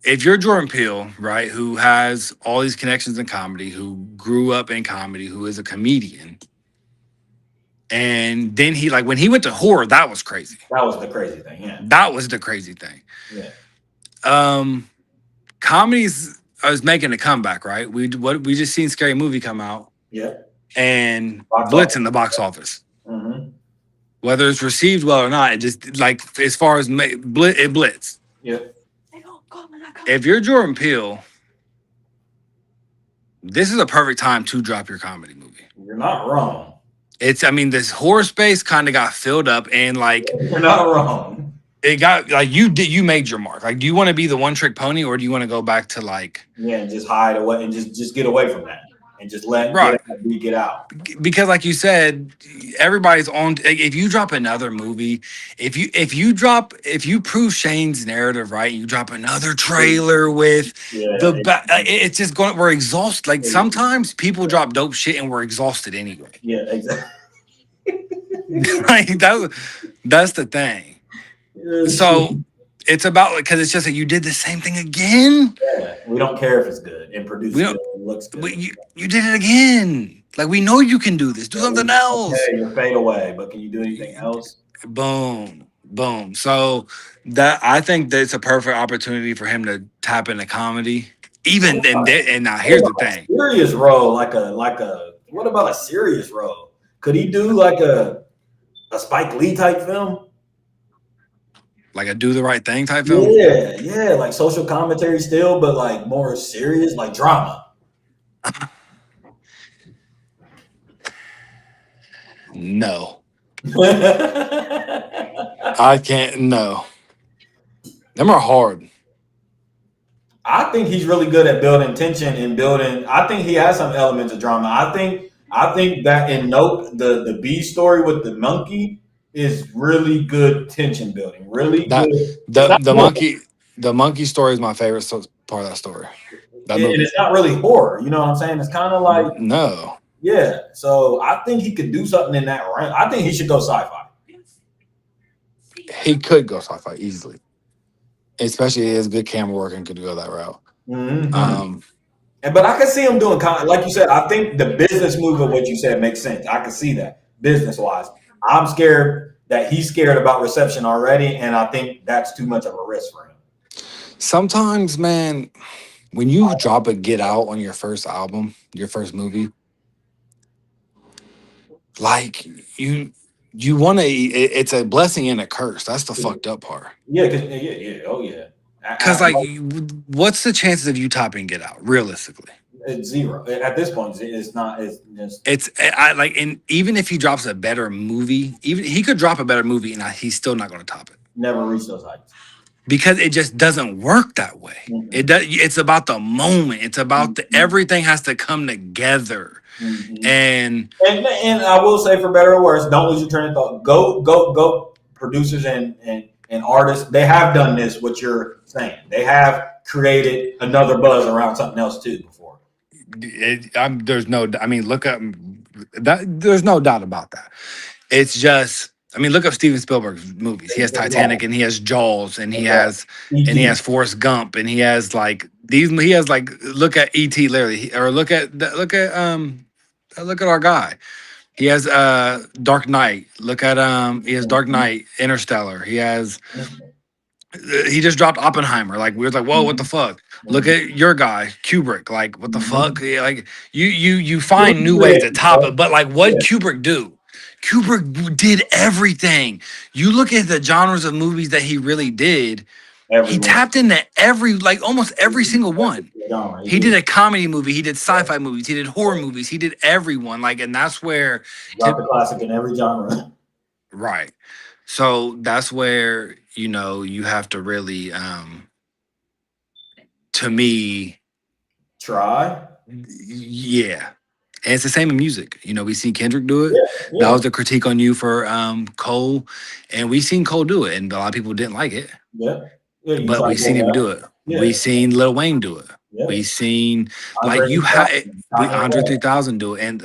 If you're Jordan Peele, right, who has all these connections in comedy, who grew up in comedy, who is a comedian, and then he when he went to horror, that was crazy. That was the crazy thing, yeah. That was the crazy thing. Yeah. Comedies is making a comeback, right? We just seen Scary Movie come out. Yeah. And Blitz in the box office. Mm-hmm. Whether it's received well or not, it just like as far as it blitz. Yeah. If you're Jordan Peele, this is a perfect time to drop your comedy movie. You're not wrong. This horror space kind of got filled up, and like you're not wrong. It got like you made your mark. Like, do you want to be the one trick pony, or do you want to go back to like and just hide away and just get away from that and just let get out? Because like you said, everybody's on. If you drop another movie, if you prove Shane's narrative right, you drop another trailer with it's just going. We're exhausted. Like sometimes people drop dope shit and we're exhausted anyway. Yeah, exactly. Like that's the thing. So it's about because it's just that you did the same thing again. Yeah, we don't care if it's good and produced good and looks good. You did it again. Like we know you can do this. Do something else. Okay, you fade away, but can you do anything else? Boom. So I think that it's a perfect opportunity for him to tap into comedy. And now here's the thing: serious role, like a. What about a serious role? Could he do like a Spike Lee type film? Like a Do the Right Thing type film? Yeah, like social commentary still, but like more serious, like drama. No. I can't. No. Them are hard. I think he's really good at building tension and I think he has some elements of drama. I think that in Nope, the B story with the monkey is really good tension building. Really good. The monkey. The monkey story is my favorite part of that story. That And movie. it's not really horror. You know what I'm saying? It's kind of like, No. yeah. So I think he could do something in that range. I think he should go sci-fi. He could go sci-fi easily. Especially his good camera work and could go that route. Mm-hmm. But I can see him doing like you said. I think the business move of what you said makes sense. I can see that business wise. I'm scared that he's scared about reception already, and I think that's too much of a risk for him. Sometimes, man, when you drop a Get Out on your first album, your first movie, like you want to. It's a blessing and a curse. That's the fucked up part. Yeah, yeah. Oh yeah. Because like, what's the chances of you topping Get Out realistically? It's zero at this point. It's not. It's just. It's I like, and even if he drops a better movie, even he could drop a better movie, and he's still not going to top it. Never reach those heights because it just doesn't work that way. Mm-hmm. It does. It's about the moment. It's about everything has to come together. Mm-hmm. And I will say, for better or worse, don't lose your train of thought. Go producers and artists. They have done this. What you're saying, they have created another buzz around something else too before. There's no. I mean, look up that. There's no doubt about that. It's just. I mean, look up Steven Spielberg's movies. He has Titanic, and he has Jaws, and he has Forrest Gump, and he has like these. He has like look at E.T. literally, or look at our guy. He has Dark Knight. Look at he has Dark Knight, Interstellar. He has. He just dropped Oppenheimer. Like we were like, whoa, what the fuck? Look at your guy, Kubrick. Like what the fuck? Like you find new ways to top it, but like what Kubrick do? Kubrick did everything. You look at the genres of movies that he really did. He tapped into almost every single one. He did a comedy movie. He did sci-fi movies. He did horror movies. He did everyone. And that's where dropped a classic in every genre. Right. So that's where you have to really, to me, try. Yeah. And it's the same in music. We seen Kendrick do it. Yeah. That was the critique on you for Cole. And we seen Cole do it. And a lot of people didn't like it. Yeah. But we seen him do it. Yeah. We seen Lil Wayne do it. Yeah. We seen Andre 3000 do it. And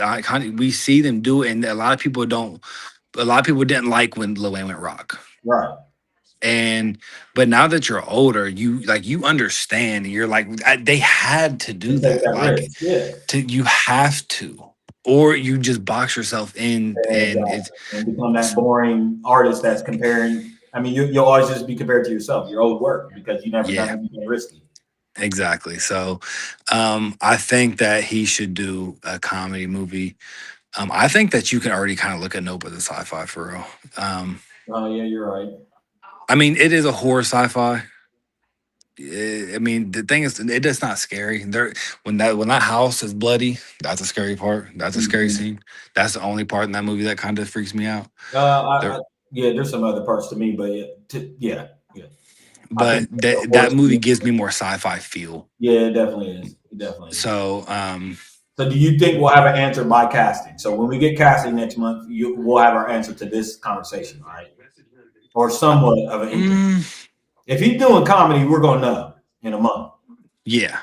we see them do it. And a lot of people didn't like when Lil Wayne went rock. Right. But now that you're older, you understand, and you're like, they had to do that. You have to, or you just box yourself in and become that boring artist that's comparing. I mean, you'll always just be compared to yourself, your old work, because you never done anything risky. Exactly. So, I think that he should do a comedy movie. I think that you can already kind of look at Nope as a sci-fi for real. Oh yeah, you're right. I mean, it is a horror sci-fi. I mean, the thing is, it's not scary. When that house is bloody, that's a scary part. That's a scary scene. That's the only part in that movie that kind of freaks me out. There's some other parts to me, but yeah. But that movie gives me more sci-fi feel. Yeah, it definitely is. It definitely is. So, so do you think we'll have an answer by casting? So when we get casting next month, we'll have our answer to this conversation, right? Or somewhat of an inkling. If he's doing comedy, we're gonna know in a month. Yeah.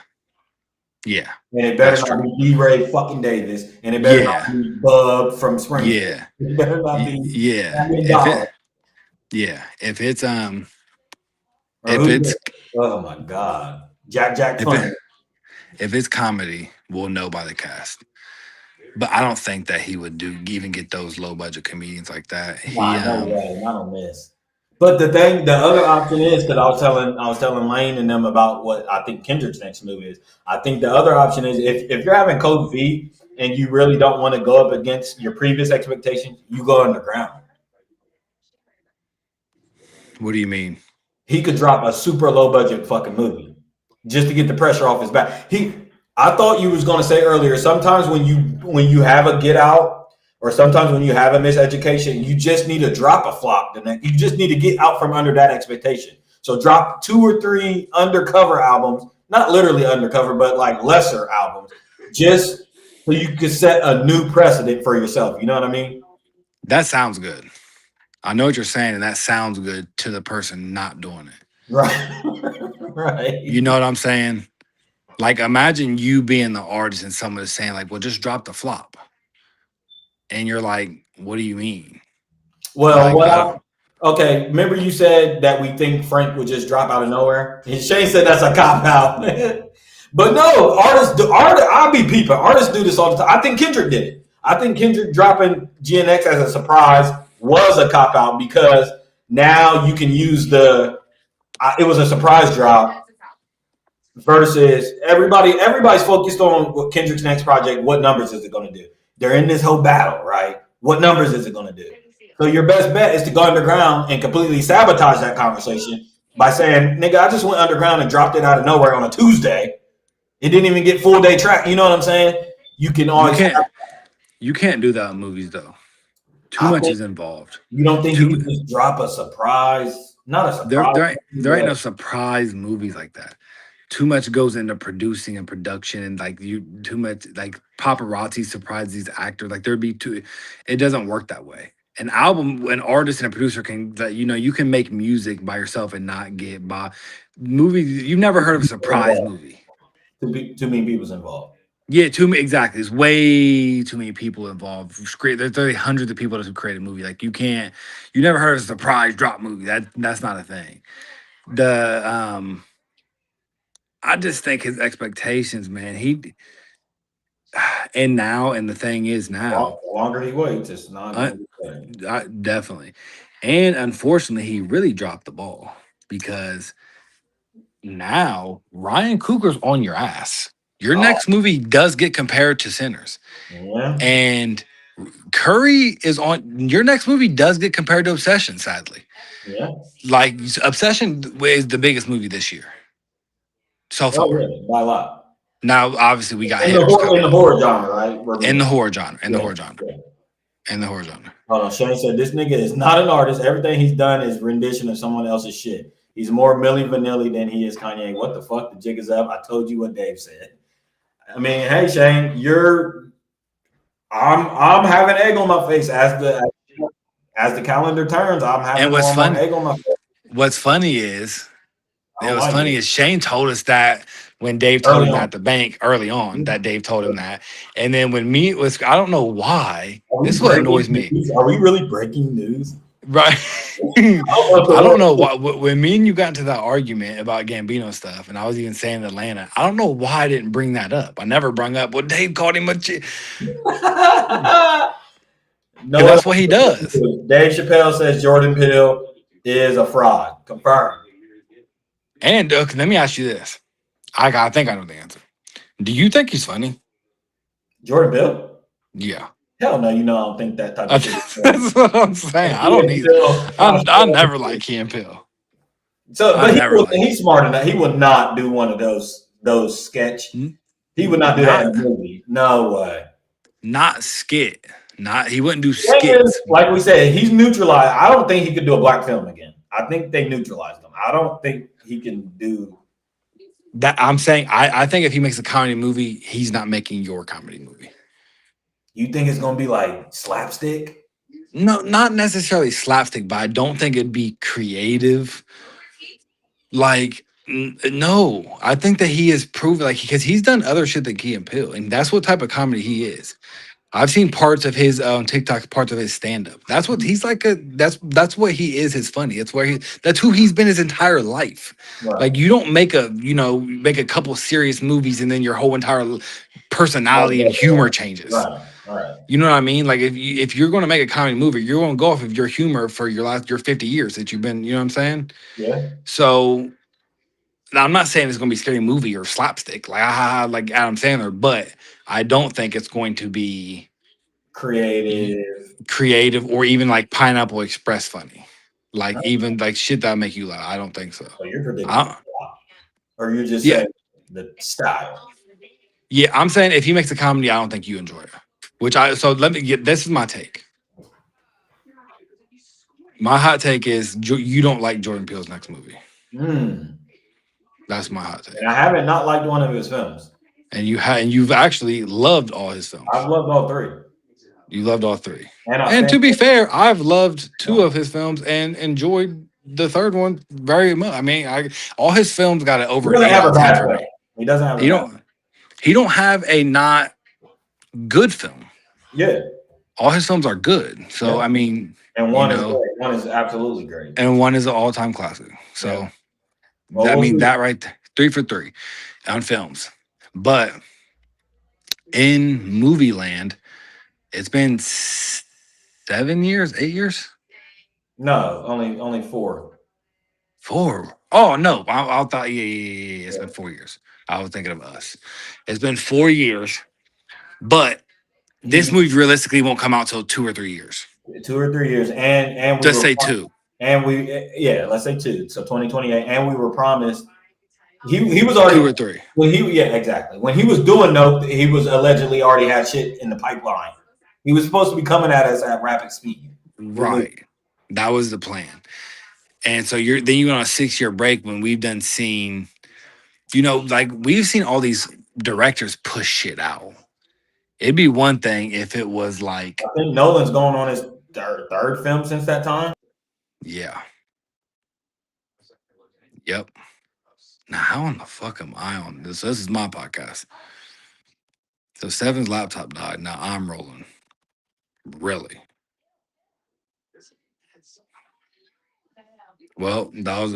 And it better not be D-Ray fucking Davis, and it better not be Bub from Springfield. Yeah. It better not be. If it's oh my God, Jack Funny. If it's comedy, we'll know by the cast. But I don't think that he would even get those low budget comedians like that. No way, not on this. But the other option is, because I was telling Lane and them about what I think Kendrick's next move is. I think the other option is if you're having cold feet and you really don't want to go up against your previous expectations, you go underground. What do you mean? He could drop a super low budget fucking movie just to get the pressure off his back. I thought you was going to say earlier, sometimes when you have a Get Out, or sometimes when you have a miseducation, you just need to drop a flop. You just need to get out from under that expectation. So drop 2 or 3 undercover albums, not literally undercover, but like lesser albums, just so you can set a new precedent for yourself. You know what I mean? That sounds good. I know what you're saying, and that sounds good to the person not doing it. Right. Right. You know what I'm saying? Like, imagine you being the artist and someone is saying, like, well, just drop the flop. And you're like, what do you mean? Well, Like, I don't. okay. Remember you said that we think Frank would just drop out of nowhere? And Shane said that's a cop out. But no, artists do. I'll be peeping. Artists do this all the time. I think Kendrick did it. I think Kendrick dropping GNX as a surprise was a cop out because now you can use it was a surprise drop versus everybody's focused on what Kendrick's next project. What numbers is it going to do? They're in this whole battle, right? What numbers is it going to do? So your best bet is to go underground and completely sabotage that conversation by saying, "Nigga, I just went underground and dropped it out of nowhere on a Tuesday. It didn't even get full day track." You know what I'm saying? You can always. You can't do that in movies though. Too much is involved. You don't think you can just drop a surprise? Not a surprise. There ain't no surprise movies like that. Too much goes into producing and production, and like too much like paparazzi surprise these actors. Like there'd be too. It doesn't work that way. An album, an artist and a producer can that you can make music by yourself and not get by movies. You've never heard of a surprise movie. Too many people's involved. Yeah, too many exactly. There's way too many people involved. There's hundreds of people that create a movie. Like you never heard of a surprise drop movie. That's not a thing. I just think his expectations, man. And the thing is now, the longer he waits, it's not definitely. And unfortunately, he really dropped the ball because now Ryan Coogler's on your ass. Your next movie does get compared to Sinners. Yeah. And Curry is on your next movie does get compared to Obsession, sadly. Yeah. Like Obsession is the biggest movie this year. So far. Really? By a lot. Now, obviously, we got in the horror genre, right? In the horror genre. In the horror genre. Hold on. Shane said this nigga is not an artist. Everything he's done is rendition of someone else's shit. He's more Milli Vanilli than he is Kanye. What the fuck? The jig is up. I told you what Dave said. I mean, hey Shane, I'm having egg on my face as the calendar turns. I'm having egg on my face. What's funny is Shane told us that when Dave told him at the bank early on, that Dave told him that. And then when I don't know why. This is what annoys me. Are we really breaking news? Right. I don't know why. When me and you got into that argument about Gambino stuff, and I was even saying Atlanta, I don't know why I didn't bring that up. I never brought up, well, Dave called him a chick. No, that's what he does. Dave Chappelle says Jordan Peele is a fraud. Confirmed. And let me ask you this. I think I know the answer. Do you think he's funny? Jordan Peele? Yeah. Hell no, I don't think that type of shit. That's what I'm saying. I don't need I never like Key Peele. So, but he's smart enough. He would not do one of those sketch. He would not do that in a movie. No way. Not skit. He wouldn't do skits. Like we said, he's neutralized. I don't think he could do a black film again. I think they neutralized him. I don't think he can do that. I'm saying I think if he makes a comedy movie, he's not making your comedy movie. You think it's gonna be like slapstick? No, not necessarily slapstick, but I don't think it'd be creative. Like, no, I think that he has proven because he's done other shit than Key and Peele, and that's what type of comedy he is. I've seen parts of his TikTok, parts of his stand-up. That's what he's like. That's what he is. His funny. That's who he's been his entire life. Right. Like you don't make a couple serious movies and then your whole entire personality and humor changes. Right. You know what I mean? Like if you're going to make a comedy movie, you're going to go off of your humor for your 50 years that you've been. You know what I'm saying? Yeah. So now I'm not saying it's going to be a scary movie or slapstick like Adam Sandler, but I don't think it's going to be creative or even like Pineapple Express funny. Like even like shit that'll make you laugh. I don't think so. So you're predicting or you're just saying the style. Yeah, I'm saying if he makes a comedy, I don't think you enjoy it. Let me get this is my take. My hot take is you don't like Jordan Peele's next movie. That's my hot take. And I haven't not liked one of his films. And you've actually loved all his films. I've loved all three. You loved all three. And to be fair, I've loved two of his films and enjoyed the third one very much. I mean, all his films got it He over doesn't 8 have out a of 10 bad for film. me. He doesn't have a He bad don't he don't have a not good film. Yeah. All his films are good. So Yeah. I mean, And you one is know, great. One is absolutely great. and one is an all-time classic. So Yeah. Well, I we'll mean see. that right there, 3 for 3 on films. But in movie land, it's been 7 years, 8 years. No, only 4. 4. Oh no, I thought yeah. It's been 4 years. I was thinking of Us. It's been 4 years, but this movie realistically won't come out till 2 or 3 years. 2 or 3 years, and we Just were say 2. and we yeah, let's say 2. So 2028, and we were promised he was already 2 or 3. when exactly when he was doing Nope, he was allegedly already had shit in the pipeline. He was supposed to be coming at us at rapid speed. Right. That was the plan. And so you went on a 6-year break when we've done seen, like we've seen all these directors push shit out. It'd be one thing if it was like, I think Nolan's going on his third film since that time. yeah. Yep. Now, how in the fuck am I on this? This is my podcast. So Seven's laptop died. Now I'm rolling. Really? Well, that was a